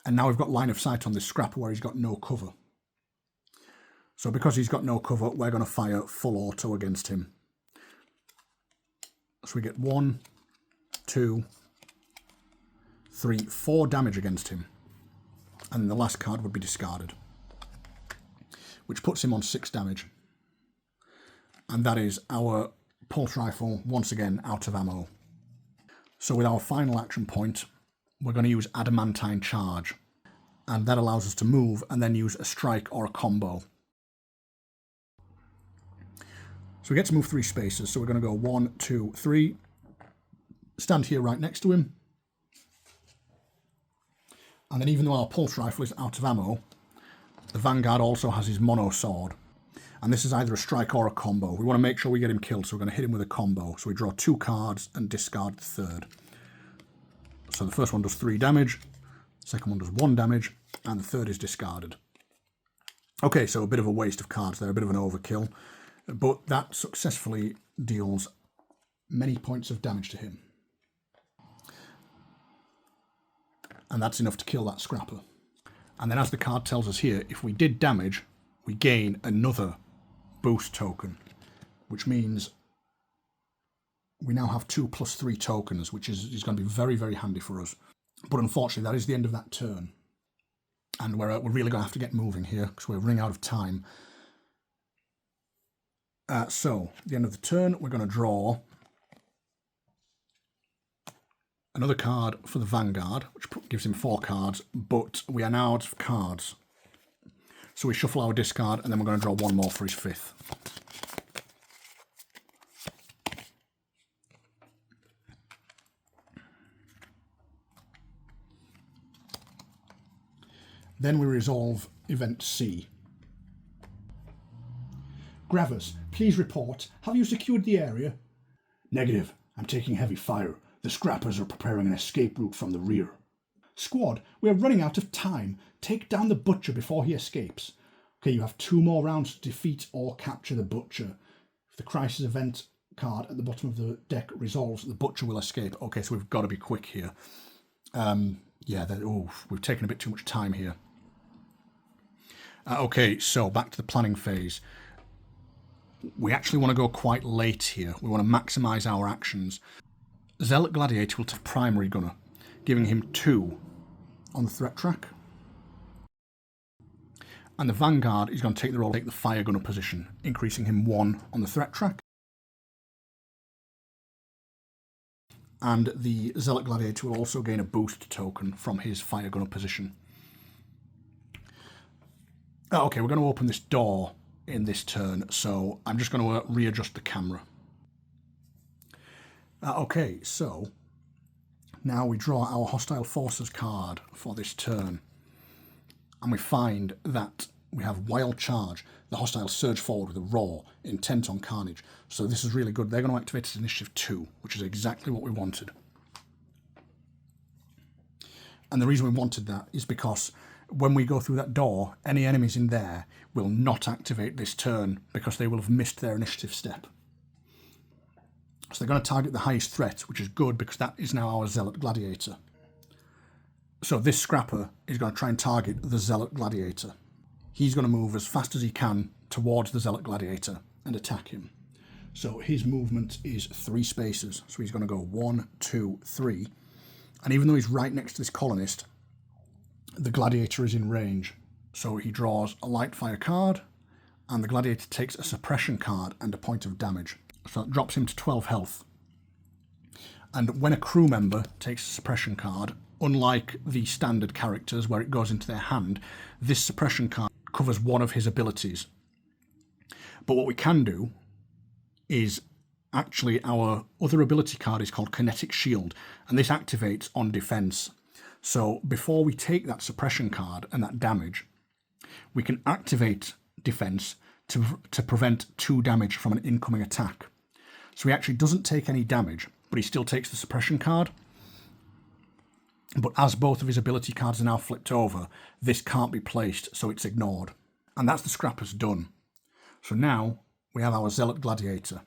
And now we've got line of sight on this Scrapper where he's got no cover. So because he's got no cover, we're going to fire Full Auto against him. So we get 1, 2, 3, 4 damage against him. And then the last card would be discarded, which puts him on 6 damage. And that is our pulse rifle, once again, out of ammo. So with our final action point, we're going to use Adamantine Charge. And that allows us to move and then use a strike or a combo. So we get to move 3 spaces. So we're going to go 1, 2, 3. Stand here right next to him. And then even though our pulse rifle is out of ammo, the Vanguard also has his mono sword. And this is either a strike or a combo. We want to make sure we get him killed, so we're going to hit him with a combo. So we draw 2 cards and discard the third. So the first one does 3 damage, the second one does 1 damage, and the third is discarded. Okay, so a bit of a waste of cards there, a bit of an overkill, but that successfully deals many points of damage to him. And that's enough to kill that Scrapper. And then as the card tells us here, if we did damage, we gain another boost token, which means we now have 2 + 3 tokens, which is going to be very, very handy for us. But unfortunately, that is the end of that turn. And we're really going to have to get moving here, because we're running out of time. So, at the end of the turn, we're going to draw another card for the Vanguard, which gives him 4 cards, but we are now out of cards. So we shuffle our discard, and then we're going to draw 1 more for his 5th. Then we resolve Event C. Gravers, please report. Have you secured the area? Negative. I'm taking heavy fire. The Scrappers are preparing an escape route from the rear. Squad, we are running out of time. Take down the Butcher before he escapes. Okay, you have 2 more rounds to defeat or capture the Butcher. If the Crisis Event card at the bottom of the deck resolves, the Butcher will escape. Okay, so we've got to be quick here. We've taken a bit too much time here. Okay, so back to the planning phase. We actually want to go quite late here. We want to maximise our actions. Zealot Gladiator will take Primary Gunner, giving him 2 on the threat track. And the Vanguard is going to take the role, take the Fire Gunner position, increasing him 1 on the threat track. And the Zealot Gladiator will also gain a boost token from his Fire Gunner position. Okay, we're going to open this door in this turn, so I'm just going to readjust the camera. Okay, so now we draw our Hostile Forces card for this turn. and we find that we have Wild Charge. The hostiles surge forward with a roar, intent on carnage. So this is really good. They're going to activate as Initiative 2, which is exactly what we wanted. And the reason we wanted that is because when we go through that door, any enemies in there will not activate this turn because they will have missed their initiative step. So they're going to target the highest threat, which is good because that is now our Zealot Gladiator. So this Scrapper is going to try and target the Zealot Gladiator. He's going to move as fast as he can towards the Zealot Gladiator and attack him. So his movement is 3 spaces. So he's going to go 1, 2, 3. And even though he's right next to this colonist, the Gladiator is in range. So he draws a light fire card, and the Gladiator takes a suppression card and a point of damage. So that drops him to 12 health. And when a crew member takes a suppression card, unlike the standard characters where it goes into their hand, this suppression card covers one of his abilities. But what we can do is actually our other ability card is called Kinetic Shield, and this activates on defense. So before we take that suppression card and that damage, we can activate defense to prevent 2 damage from an incoming attack. So he actually doesn't take any damage, but he still takes the suppression card. But as both of his ability cards are now flipped over, this can't be placed, so it's ignored. And that's the Scrapper's done. So now we have our Zealot Gladiator.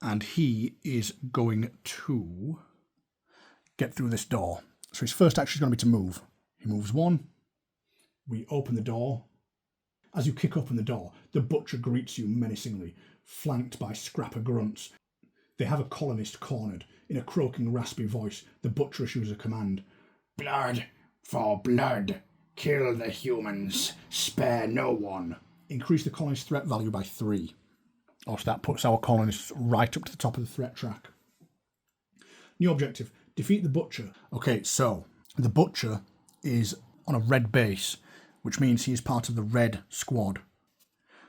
And he is going to get through this door. So his first action is going to be to move. He moves 1. We open the door. As you kick open the door, the Butcher greets you menacingly, flanked by Scrapper grunts. They have a colonist cornered. In a croaking, raspy voice, the Butcher issues a command. Blood for blood. Kill the humans. Spare no one. Increase the colonist threat value by 3. So that puts our colonists right up to the top of the threat track. New objective. Defeat the Butcher. Okay, so the Butcher is on a red base, which means he is part of the red squad.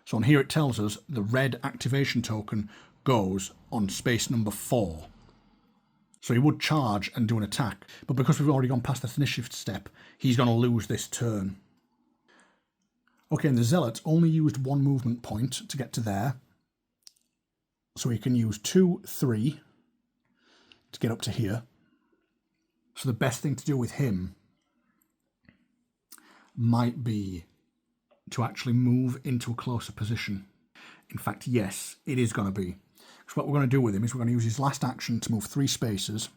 So on here it tells us the red activation token goes on space number 4. So he would charge and do an attack, but because we've already gone past that initiative step, he's going to lose this turn. Okay, and the Zealot only used 1 movement point to get to there. So he can use 2, 3 to get up to here. So the best thing to do with him might be to actually move into a closer position. In fact, yes, it is going to be. So what we're going to do with him is we're going to use his last action to move 3 spaces.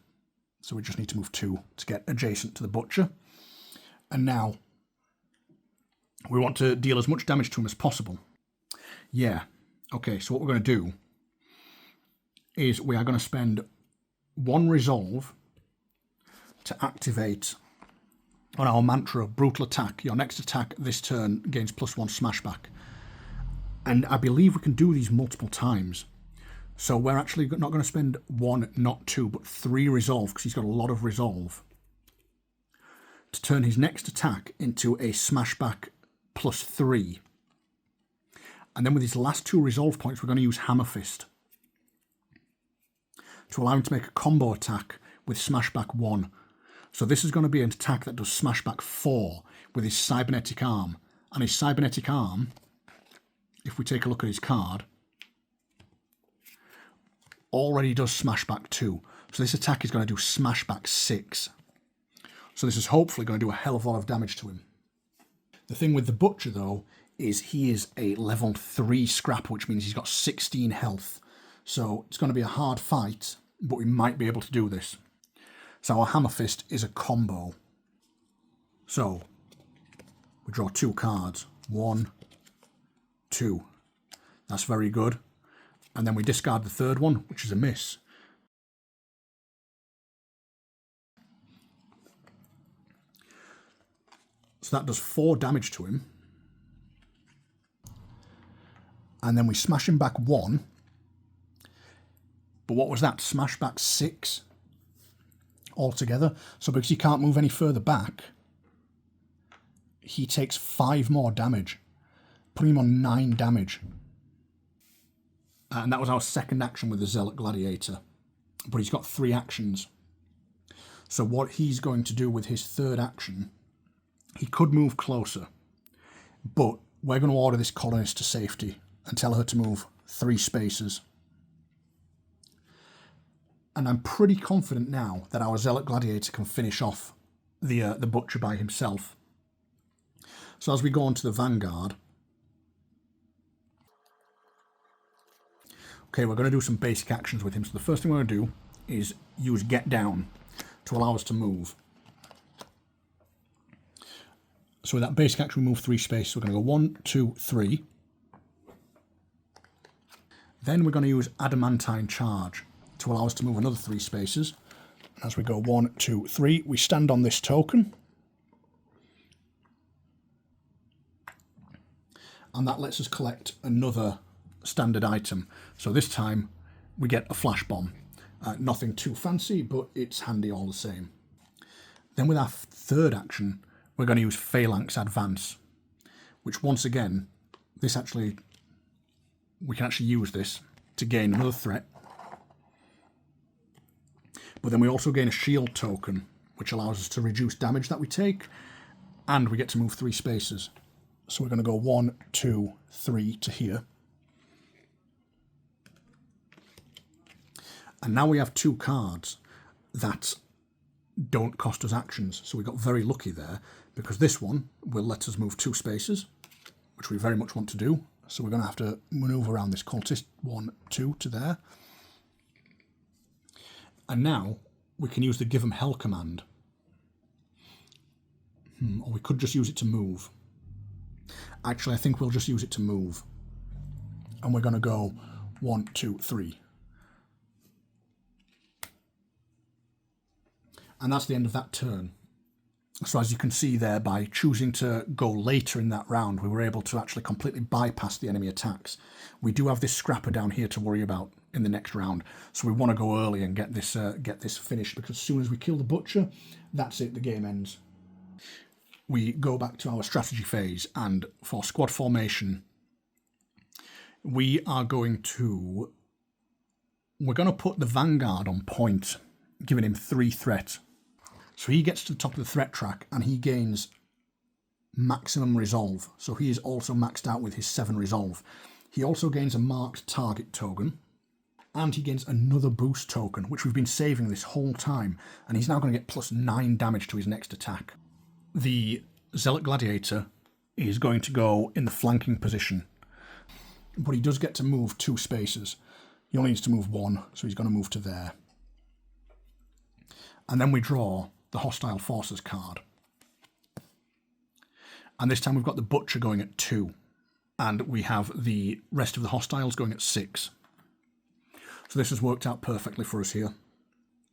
So we just need to move 2 to get adjacent to the Butcher. And now we want to deal as much damage to him as possible. Yeah. Okay, so what we're going to do is we are going to spend 1 resolve to activate on our mantra, Brutal Attack. Your next attack this turn gains +1 smashback. And I believe we can do these multiple times. So we're actually not going to spend 1, not 2, but 3 resolve, because he's got a lot of resolve, to turn his next attack into a smashback +3. And then with his last 2 resolve points, we're going to use Hammer Fist to allow him to make a combo attack with smashback 1. So this is going to be an attack that does smashback 4 with his cybernetic arm. And his cybernetic arm, if we take a look at his card, already does smashback 2. So this attack is going to do smashback 6. So this is hopefully going to do a hell of a lot of damage to him. The thing with the Butcher, though, is he is a level 3 Scrapper, which means he's got 16 health. So it's going to be a hard fight, but we might be able to do this. So our Hammer Fist is a combo. So we draw 2 cards. 1, 2. That's very good. And then we discard the 3rd one, which is a miss. So that does 4 damage to him. And then we smash him back 1. But what was that? Smash back 6 altogether. So because he can't move any further back, he takes 5 more damage, putting him on 9 damage. And that was our second action with the Zealot Gladiator. But he's got 3 actions. So what he's going to do with his 3rd action He could move closer, but we're going to order this colonist to safety and tell her to move 3 spaces. And I'm pretty confident now that our Zealot Gladiator can finish off the Butcher by himself. So as we go on to the Vanguard, okay, we're going to do some basic actions with him. So the first thing we're going to do is use Get Down to allow us to move. So with that basic action, we move 3 spaces. We're going to go 1, 2, 3. Then we're going to use Adamantine Charge to allow us to move another 3 spaces. As we go 1, 2, 3, we stand on this token. And that lets us collect another standard item. So this time we get a flash bomb. Nothing too fancy, but it's handy all the same. Then with our third action, we're going to use Phalanx Advance, which once again, we can actually use this to gain another threat. But then we also gain a shield token, which allows us to reduce damage that we take, and we get to move 3 spaces. So we're going to go 1, 2, 3 to here. And now we have 2 cards that don't cost us actions. So we got very lucky there, because this one will let us move 2 spaces, which we very much want to do. So we're going to have to manoeuvre around this cultist, 1, 2 to there. And now we can use the Give 'em Hell command. Or we could just use it to move. Actually, I think we'll just use it to move. And we're going to go 1, 2, 3. And that's the end of that turn. So as you can see there, by choosing to go later in that round, we were able to actually completely bypass the enemy attacks. We do have this scrapper down here to worry about in the next round, so we want to go early and get this finished, because as soon as we kill the Butcher, that's it, the game ends. We go back to our strategy phase, and for squad formation, we're going to put the Vanguard on point, giving him 3 threat. So he gets to the top of the threat track and he gains maximum resolve. So he is also maxed out with his 7 resolve. He also gains a marked target token, and he gains another boost token, which we've been saving this whole time. And he's now going to get +9 damage to his next attack. The Zealot Gladiator is going to go in the flanking position, but he does get to move 2 spaces. He only needs to move 1, so he's going to move to there. And then we draw the Hostile Forces card. And this time we've got the Butcher going at 2. And we have the rest of the Hostiles going at 6. So this has worked out perfectly for us here.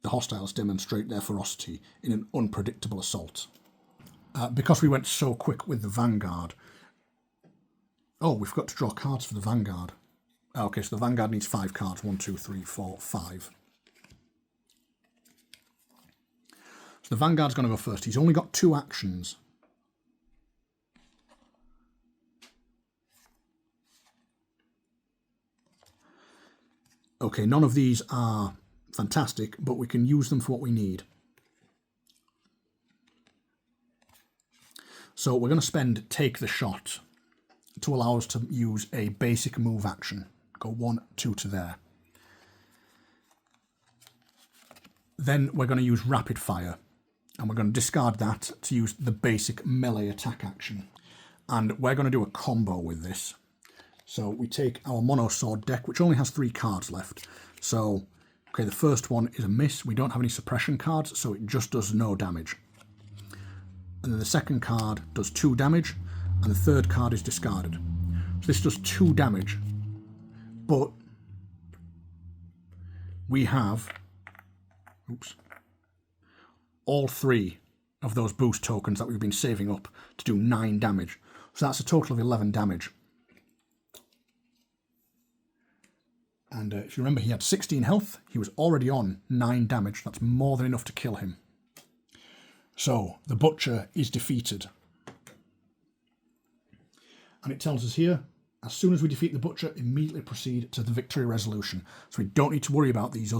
The Hostiles demonstrate their ferocity in an unpredictable assault. Because we went so quick with the Vanguard... Oh, we forgot to draw cards for the Vanguard. Okay, so the Vanguard needs 5 cards. 1, 2, 3, 4, 5. So the Vanguard's going to go first. He's only got 2 actions. Okay, none of these are fantastic, but we can use them for what we need. So we're going to spend Take the Shot to allow us to use a basic move action. Go 1, 2 to there. Then we're going to use Rapid Fire. And we're going to discard that to use the basic melee attack action. And we're going to do a combo with this. So we take our Mono Sword deck, which only has 3 cards left. So, okay, the first one is a miss. We don't have any suppression cards, so it just does no damage. And then the second card does 2 damage, and the third card is discarded. So this does 2 damage, but we have... Oops. All 3 of those boost tokens that we've been saving up to do 9 damage. So that's a total of 11 damage. And if you remember, he had 16 health. He was already on 9 damage. That's more than enough to kill him. So the Butcher is defeated. And it tells us here, as soon as we defeat the Butcher, immediately proceed to the victory resolution. So we don't need to worry about these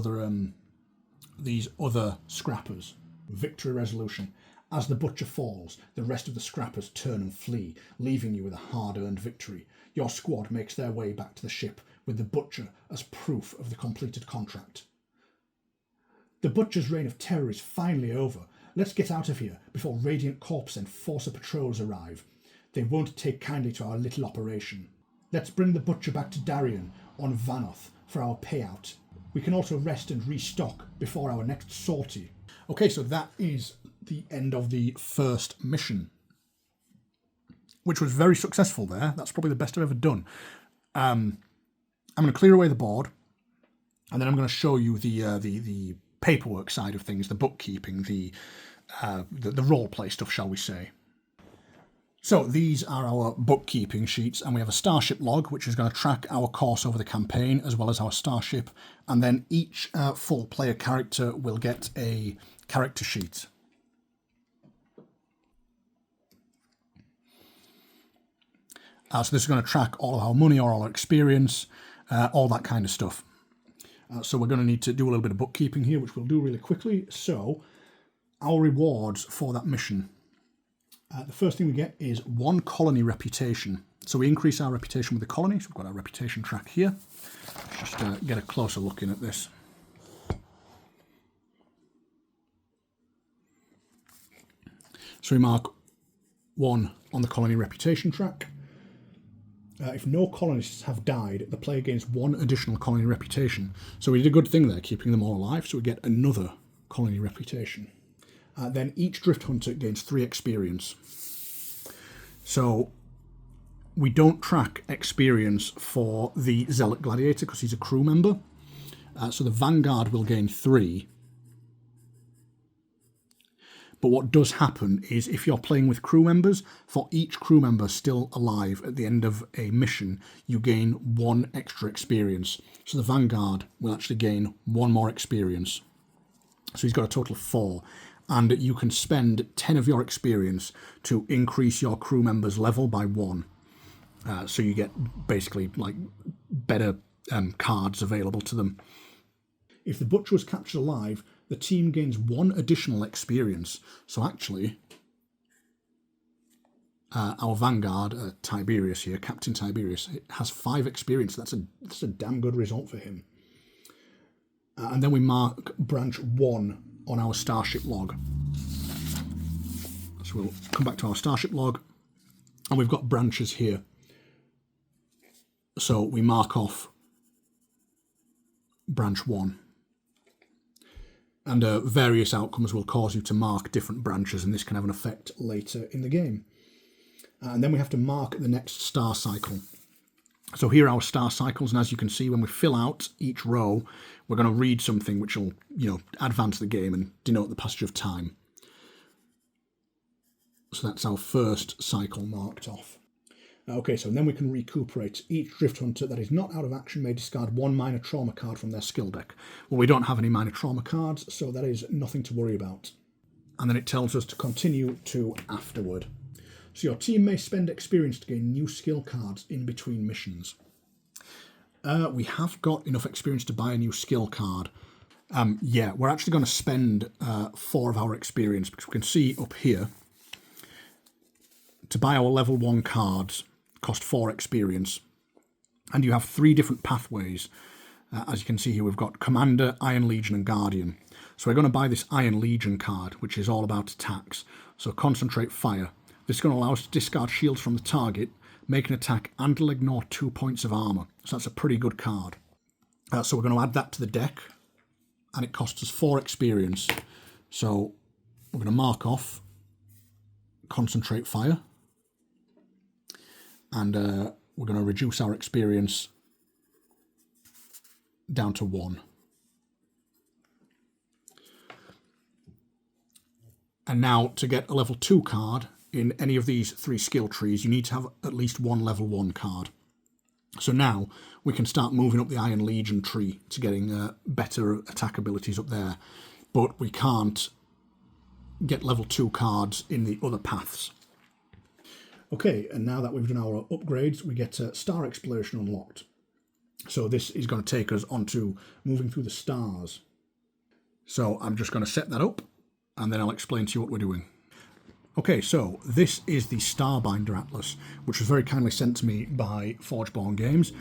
other scrappers. Victory resolution. As the butcher falls, the rest of the scrappers turn and flee, leaving you with a hard-earned victory. Your squad makes their way back to the ship, with the butcher as proof of the completed contract. The butcher's reign of terror is finally over. Let's get out of here before Radiant Corps and Forcer patrols arrive. They won't take kindly to our little operation. Let's bring the butcher back to Darien on Vanoth for our payout. We can also rest and restock before our next sortie. Okay, so that is the end of the first mission, which was very successful there. That's probably the best I've ever done. I'm going to clear away the board, and then I'm going to show you the paperwork side of things, the bookkeeping, the role-play stuff, shall we say. So these are our bookkeeping sheets, and we have a starship log, which is going to track our course over the campaign, as well as our starship, and then each full player character will get a character sheet. So this is going to track all of our money or all our experience, all that kind of stuff. So we're going to need to do a little bit of bookkeeping here, which we'll do really quickly. So our rewards for that mission. The first thing we get is 1 colony reputation. So we increase our reputation with the colony. So we've got our reputation track here. Let's just get a closer look in at this. So we mark 1 on the colony reputation track. If no colonists have died, the player gains 1 additional colony reputation. So we did a good thing there, keeping them all alive, so we get another colony reputation. Then each drift hunter gains 3 experience. So we don't track experience for the Zealot Gladiator because he's a crew member. So the Vanguard will gain 3. But what does happen is if you're playing with crew members, for each crew member still alive at the end of a mission, you gain 1 extra experience. So the Vanguard will actually gain 1 more experience. So he's got a total of 4. And you can spend 10 of your experience to increase your crew member's level by 1. So you get basically like better cards available to them. If the butcher was captured alive, the team gains 1 additional experience. So actually, our Vanguard, Tiberius here, Captain Tiberius, has 5 experience. That's a damn good result for him. And then we mark branch 1 on our starship log. So we'll come back to our starship log, and we've got branches here. So we mark off branch 1. And various outcomes will cause you to mark different branches, and this can have an effect later in the game. And then we have to mark the next star cycle. So here are our star cycles, and as you can see, when we fill out each row, we're going to read something which will, advance the game and denote the passage of time. So that's our first cycle marked off. Okay, so then we can recuperate. Each drift hunter that is not out of action may discard 1 minor trauma card from their skill deck. Well, we don't have any minor trauma cards, so that is nothing to worry about. And then it tells us to continue to afterward. So your team may spend experience to gain new skill cards in between missions. We have got enough experience to buy a new skill card. Yeah, we're actually going to spend 4 of our experience, because we can see up here, to buy our level 1 cards, cost 4 experience. And you have 3 different pathways. As you can see here, we've got Commander, Iron Legion and Guardian. So we're going to buy this Iron Legion card, which is all about attacks. So Concentrate Fire. This is going to allow us to discard shields from the target, make an attack, and will ignore 2 points of armour. So that's a pretty good card. So we're going to add that to the deck, and it costs us 4 experience. So we're going to mark off Concentrate Fire, and we're going to reduce our experience down to 1. And now to get a level 2 card in any of these 3 skill trees, you need to have at least 1 level 1 card. So now we can start moving up the Iron Legion tree to getting better attack abilities up there. But we can't get level 2 cards in the other paths. Okay, and now that we've done our upgrades, we get Star Exploration unlocked. So this is going to take us onto moving through the stars. So I'm just going to set that up, and then I'll explain to you what we're doing. Okay, so this is the Starbinder Atlas, which was very kindly sent to me by Forgeborn Games.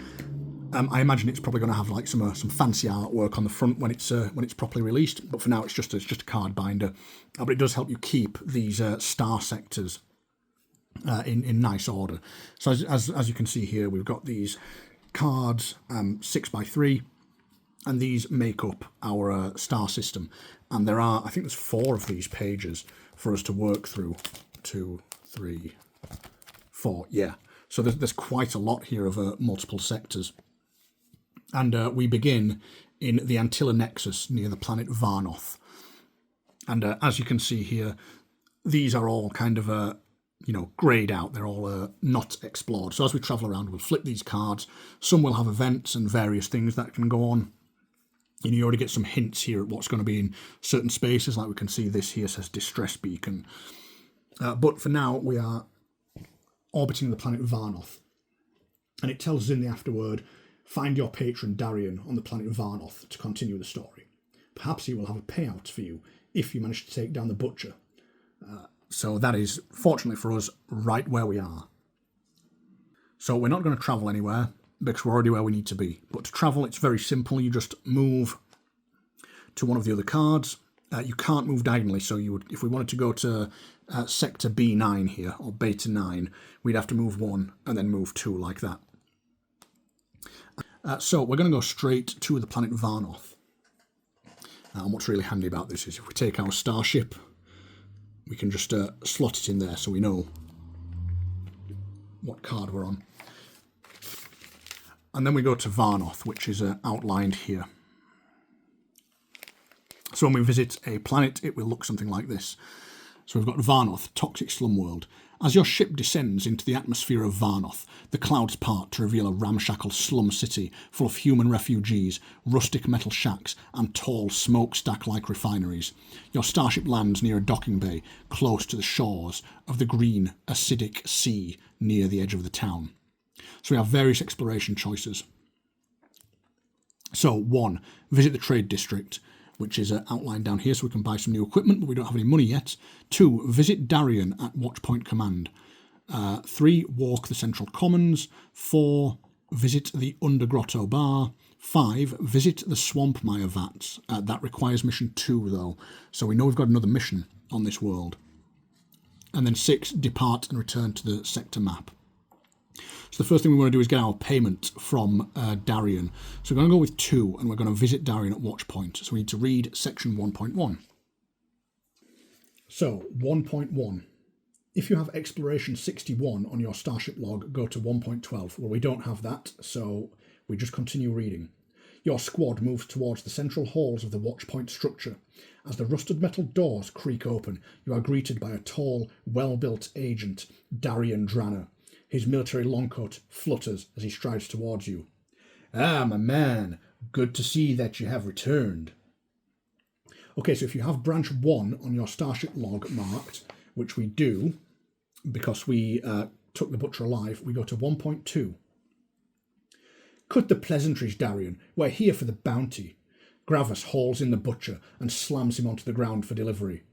I imagine it's probably going to have like some fancy artwork on the front when it's properly released, but for now it's just a card binder. But it does help you keep these star sectors in nice order. So as you can see here, we've got these cards 6x3, and these make up our star system. And there are, I think there's 4 of these pages for us to work through. 2, 3, 4, yeah. So there's quite a lot here of multiple sectors. And we begin in the Antilla Nexus near the planet Varnoth. And as you can see here, these are all kind of, greyed out. They're all not explored. So as we travel around, we'll flip these cards. Some will have events and various things that can go on. You already get some hints here at what's going to be in certain spaces. Like we can see this here says Distress Beacon. But for now, we are orbiting the planet Varnoth. And it tells us in the afterword, find your patron Darian on the planet Varnoth to continue the story. Perhaps he will have a payout for you if you manage to take down the Butcher. So that is, fortunately for us, right where we are. So we're not going to travel anywhere, because we're already where we need to be. But to travel, it's very simple. You just move to one of the other cards. You can't move diagonally, so you would, if we wanted to go to sector B9 here, or beta 9, we'd have to move 1 and then move 2 like that. So we're going to go straight to the planet Varnoth. And what's really handy about this is if we take our starship, we can just slot it in there so we know what card we're on. And then we go to Varnoth, which is outlined here. So when we visit a planet, it will look something like this. So we've got Varnoth, toxic slum world. As your ship descends into the atmosphere of Varnoth, the clouds part to reveal a ramshackle slum city full of human refugees, rustic metal shacks, and tall smokestack-like refineries. Your starship lands near a docking bay, close to the shores of the green, acidic sea near the edge of the town. So we have various exploration choices. So 1, visit the trade district, which is outlined down here so we can buy some new equipment, but we don't have any money yet. 2, visit Darian at Watchpoint Command. 3, walk the Central Commons. 4, visit the Undergrotto Bar. 5, visit the Swampmire Vats. That requires mission 2 though, so we know we've got another mission on this world. And then 6, depart and return to the sector map. So the first thing we want to do is get our payment from Darian. So we're going to go with 2, and we're going to visit Darian at Watchpoint. So we need to read section 1.1. So 1.1. If you have Exploration 61 on your Starship log, go to 1.12. Well, we don't have that, so we just continue reading. Your squad moves towards the central halls of the Watchpoint structure. As the rusted metal doors creak open, you are greeted by a tall, well-built agent, Darian Dranner. His military longcoat flutters as he strides towards you. Ah, my man, good to see that you have returned. Okay, so if you have branch 1 on your Starship log marked, which we do, because we took the Butcher alive, we go to 1.2. Cut the pleasantries, Darian. We're here for the bounty. Gravis hauls in the Butcher and slams him onto the ground for delivery.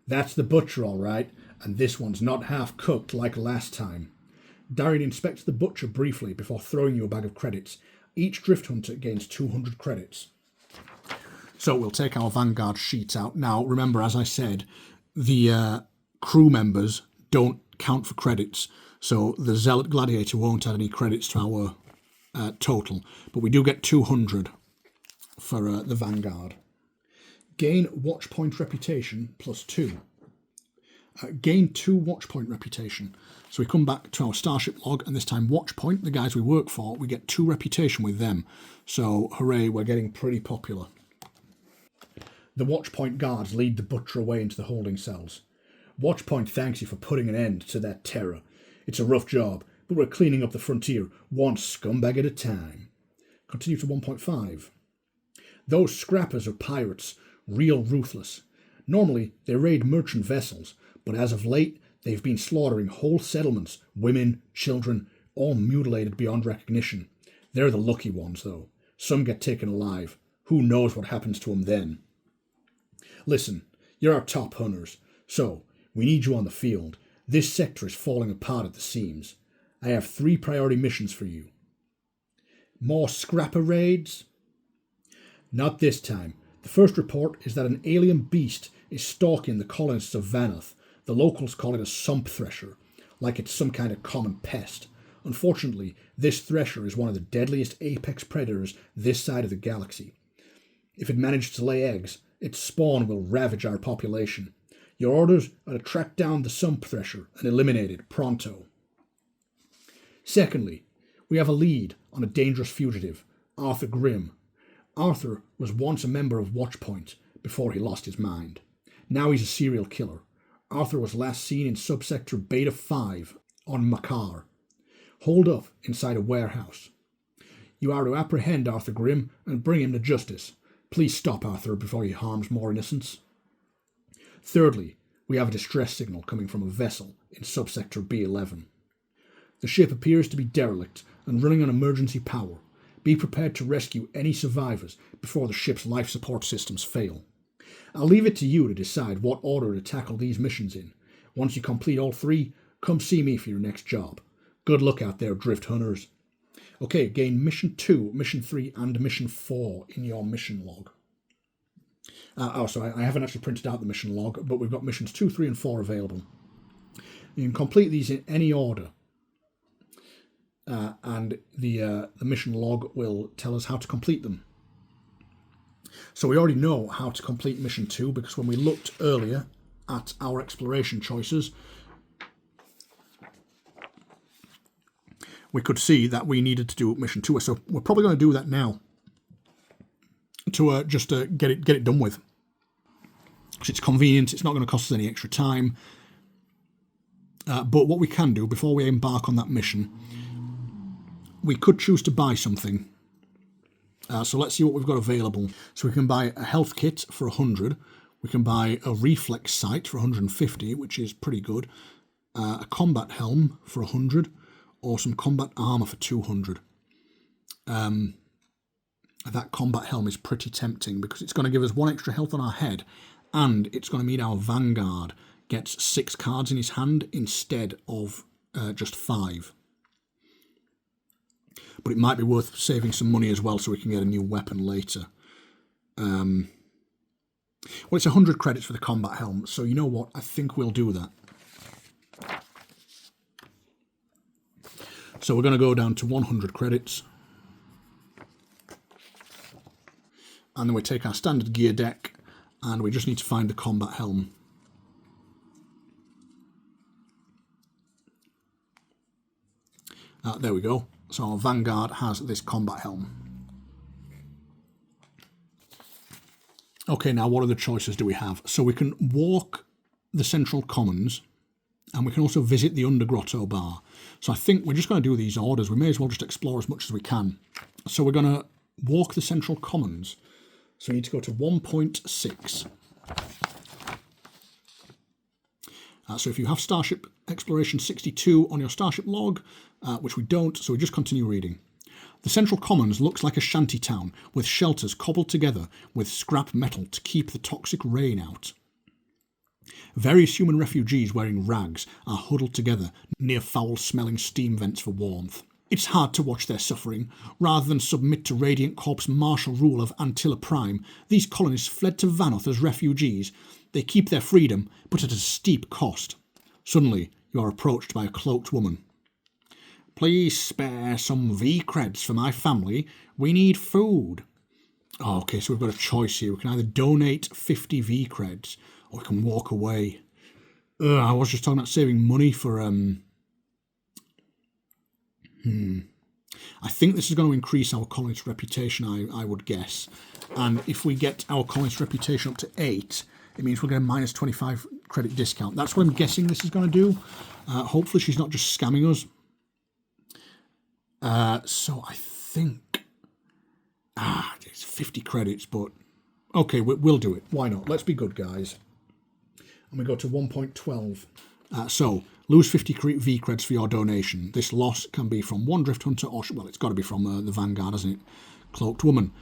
That's the Butcher, all right, and this one's not half cooked like last time. Darian inspects the Butcher briefly before throwing you a bag of credits. Each Drift Hunter gains 200 credits. So we'll take our Vanguard sheet out. Now, remember, as I said, the crew members don't count for credits, so the Zealot Gladiator won't add any credits to our total, but we do get 200 for the Vanguard. Gain Watchpoint Reputation plus 2. Gain 2 Watchpoint Reputation. So we come back to our Starship log, and this time Watchpoint, the guys we work for, we get 2 reputation with them. So hooray, we're getting pretty popular. The Watchpoint guards lead the Butcher away into the holding cells. Watchpoint thanks you for putting an end to their terror. It's a rough job, but we're cleaning up the frontier, one scumbag at a time. Continue to 1.5. Those scrappers are pirates, real ruthless. Normally, they raid merchant vessels, but as of late, they've been slaughtering whole settlements, women, children, all mutilated beyond recognition. They're the lucky ones, though. Some get taken alive. Who knows what happens to them then? Listen, you're our top hunters, so We need you on the field. This sector is falling apart at the seams. I have 3 priority missions for you. More scrapper raids? Not this time. The first report is that an alien beast is stalking the colonists of Vanoth. The locals call it a sump thresher, like it's some kind of common pest. Unfortunately, this thresher is one of the deadliest apex predators this side of the galaxy. If it manages to lay eggs, its spawn will ravage our population. Your orders are to track down the sump thresher and eliminate it pronto. Secondly, we have a lead on a dangerous fugitive, Arthur Grimm. Arthur was once a member of Watchpoint before he lost his mind. Now he's a serial killer. Arthur was last seen in subsector Beta 5 on Makar, holed up inside a warehouse. You are to apprehend Arthur Grimm and bring him to justice. Please stop Arthur before he harms more innocents. Thirdly, we have a distress signal coming from a vessel in subsector B11. The ship appears to be derelict and running on emergency power. Be prepared to rescue any survivors before the ship's life support systems fail. I'll leave it to you to decide what order to tackle these missions in. Once you complete all 3, come see me for your next job. Good luck out there, Drift Hunters. Okay, gain Mission 2, Mission 3 and Mission 4 in your mission log. I haven't actually printed out the mission log, but we've got Missions 2, 3 and 4 available. You can complete these in any order. And the mission log will tell us how to complete them. So we already know how to complete Mission 2 because when we looked earlier at our exploration choices, we could see that we needed to do Mission 2. So we're probably going to do that now to just get it done with. Because it's convenient, it's not going to cost us any extra time. But what we can do before we embark on that mission, we could choose to buy something. So let's see what we've got available. So we can buy a health kit for 100. We can buy a reflex sight for 150, which is pretty good. A combat helm for 100, or some combat armor for 200. That combat helm is pretty tempting because it's going to give us 1 extra health on our head, and it's going to mean our Vanguard gets 6 cards in his hand instead of just 5. But it might be worth saving some money as well so we can get a new weapon later. Well, it's 100 credits for the combat helm, so you know what? I think we'll do that. So we're going to go down to 100 credits. And then we take our standard gear deck, and we just need to find the combat helm. There we go. So our Vanguard has this combat helm. Okay, now what other choices do we have? So we can walk the Central Commons, and we can also visit the Undergrotto Bar. So I think we're just going to do these orders. We may as well just explore as much as we can. So we're going to walk the Central Commons. So we need to go to 1.6. So if you have Starship Exploration 62 on your Starship log, which we don't, so we just continue reading. The Central Commons looks like a shanty town with shelters cobbled together with scrap metal to keep the toxic rain out. Various human refugees wearing rags are huddled together near foul-smelling steam vents for warmth. It's hard to watch their suffering. Rather than submit to Radiant Corp's martial rule of Antilla Prime, these colonists fled to Vanoth as refugees. They keep their freedom, but at a steep cost. Suddenly, you are approached by a cloaked woman. Please spare some V-creds for my family. We need food. Oh, okay, so we've got a choice here. We can either donate 50 V-creds, or we can walk away. I was just talking about saving money for... I think this is going to increase our colonist reputation, I would guess. And if we get our colonist reputation up to 8, it means we'll get a minus 25 credit discount. That's what I'm guessing this is going to do. Hopefully she's not just scamming us. So I think... it's 50 credits, but... Okay, we'll do it. Why not? Let's be good, guys. And we go to 1.12. So, lose 50 V-creds for your donation. This loss can be from one Drift Hunter, or... Well, it's got to be from the Vanguard, hasn't it? Cloaked Woman.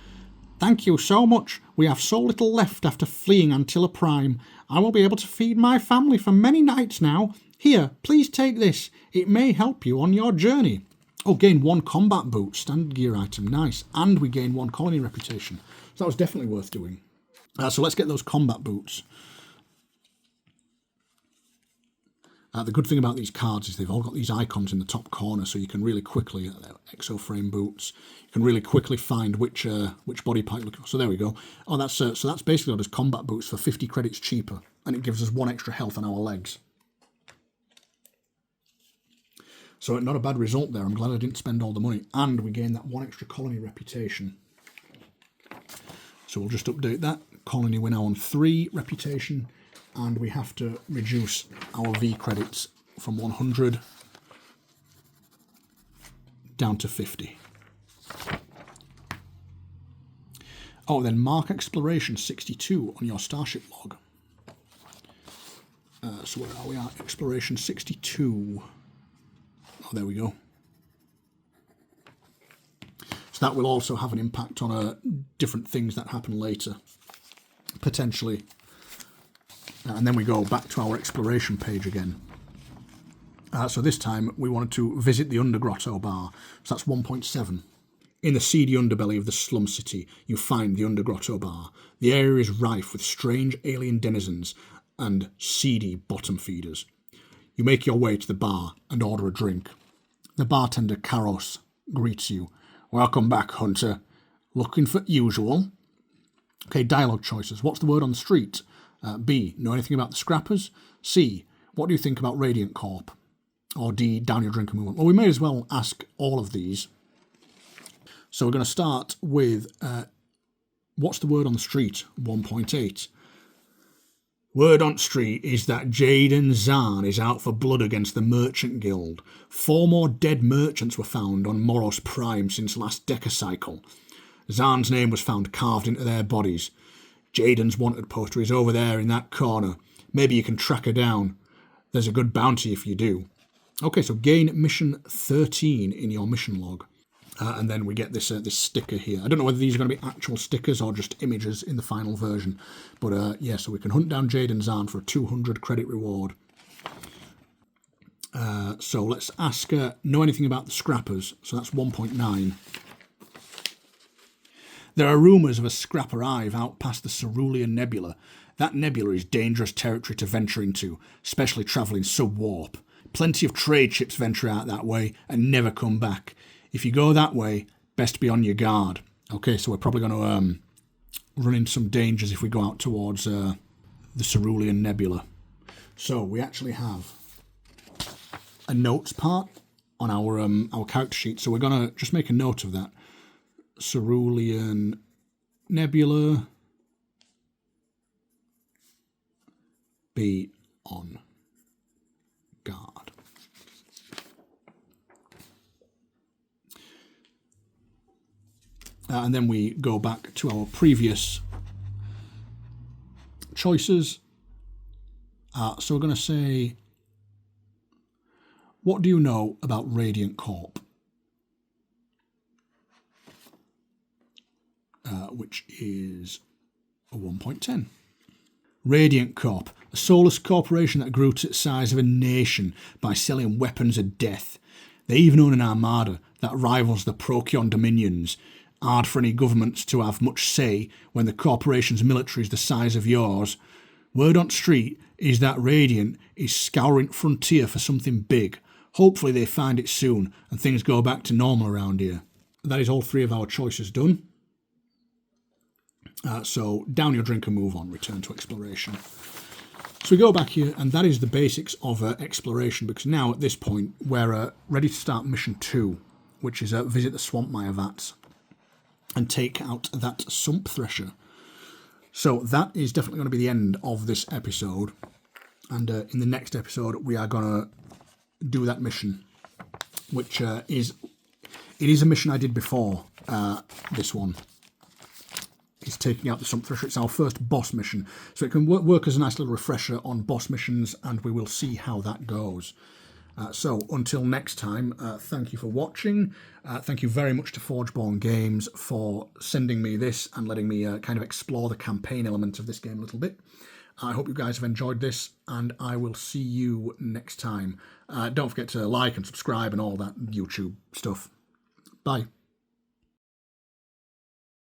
Thank you so much. We have so little left after fleeing Antilla Prime. I will be able to feed my family for many nights now. Here, please take this. It may help you on your journey. Oh, gain 1 combat boot. Standard gear item. Nice. And we gain 1 colony reputation. So that was definitely worth doing. So let's get those combat boots. The good thing about these cards is they've all got these icons in the top corner, so you can really quickly, exo-frame boots, you can really quickly find which body part you're looking for. So there we go. Oh, so that's basically just combat boots for 50 credits cheaper, and it gives us 1 extra health on our legs. So not a bad result there. I'm glad I didn't spend all the money. And we gained that 1 extra colony reputation. So we'll just update that. Colony, we're now on 3 reputation. And we have to reduce our V credits from 100 down to 50. Oh, then mark exploration 62 on your starship log. So where are we at? Exploration 62. Oh, there we go. So that will also have an impact on different things that happen later, potentially. And then we go back to our exploration page again. So this time we wanted to visit the Undergrotto Bar. So that's 1.7. In the seedy underbelly of the slum city, you find the Undergrotto Bar. The area is rife with strange alien denizens and seedy bottom feeders. You make your way to the bar and order a drink. The bartender, Karos, greets you. Welcome back, Hunter. Looking for usual? Okay, dialogue choices. What's the word on the street? B, know anything about the scrappers? C, what do you think about Radiant Corp? Or D, down your drink and move on. Well, we may as well ask all of these. So we're going to start with, what's the word on the street? 1.8. Word on street is that Jaden Zahn is out for blood against the Merchant Guild. 4 more dead merchants were found on Moros Prime since last decacycle. Zahn's name was found carved into their bodies. Jaden's wanted poster is over there in that corner. Maybe you can track her down. There's a good bounty if you do. Okay, so gain mission 13 in your mission log. And then we get this sticker here. I don't know whether these are going to be actual stickers or just images in the final version. But yeah, so we can hunt down Jaden Zahn for a 200 credit reward. So let's ask her, know anything about the scrappers? So that's 1.9. There are rumours of a scrapper hive out past the Cerulean Nebula. That nebula is dangerous territory to venture into, especially travelling sub-warp. Plenty of trade ships venture out that way and never come back. If you go that way, best be on your guard. Okay, so we're probably going to run into some dangers if we go out towards the Cerulean Nebula. So we actually have a notes part on our character sheet, so we're going to just make a note of that. Cerulean Nebula, be on guard. And then we go back to our previous choices. So we're going to say, what do you know about Radiant Corp? Which is a 1.10. Radiant Corp, a soulless corporation that grew to the size of a nation by selling weapons of death. They even own an armada that rivals the Procyon dominions. Hard for any governments to have much say when the corporation's military is the size of yours. Word on street is that Radiant is scouring frontier for something big. Hopefully they find it soon and things go back to normal around here. That is all 3 of our choices done. So down your drink and move on, return to exploration. So we go back here, and that is the basics of exploration, because now at this point we're ready to start mission 2, which is visit the Swampmire Vats and take out that Sump Thresher. So that is definitely going to be the end of this episode, and in the next episode we are going to do that mission, which is a mission I did before this one. Is taking out the Sump Thresher. It's our first boss mission, so it can work as a nice little refresher on boss missions, and we will see how that goes. So until next time, thank you for watching. Thank you very much to Forgeborn Games for sending me this and letting me kind of explore the campaign element of this game a little bit. I hope you guys have enjoyed this, and I will see you next time. Don't forget to like and subscribe and all that YouTube stuff. Bye.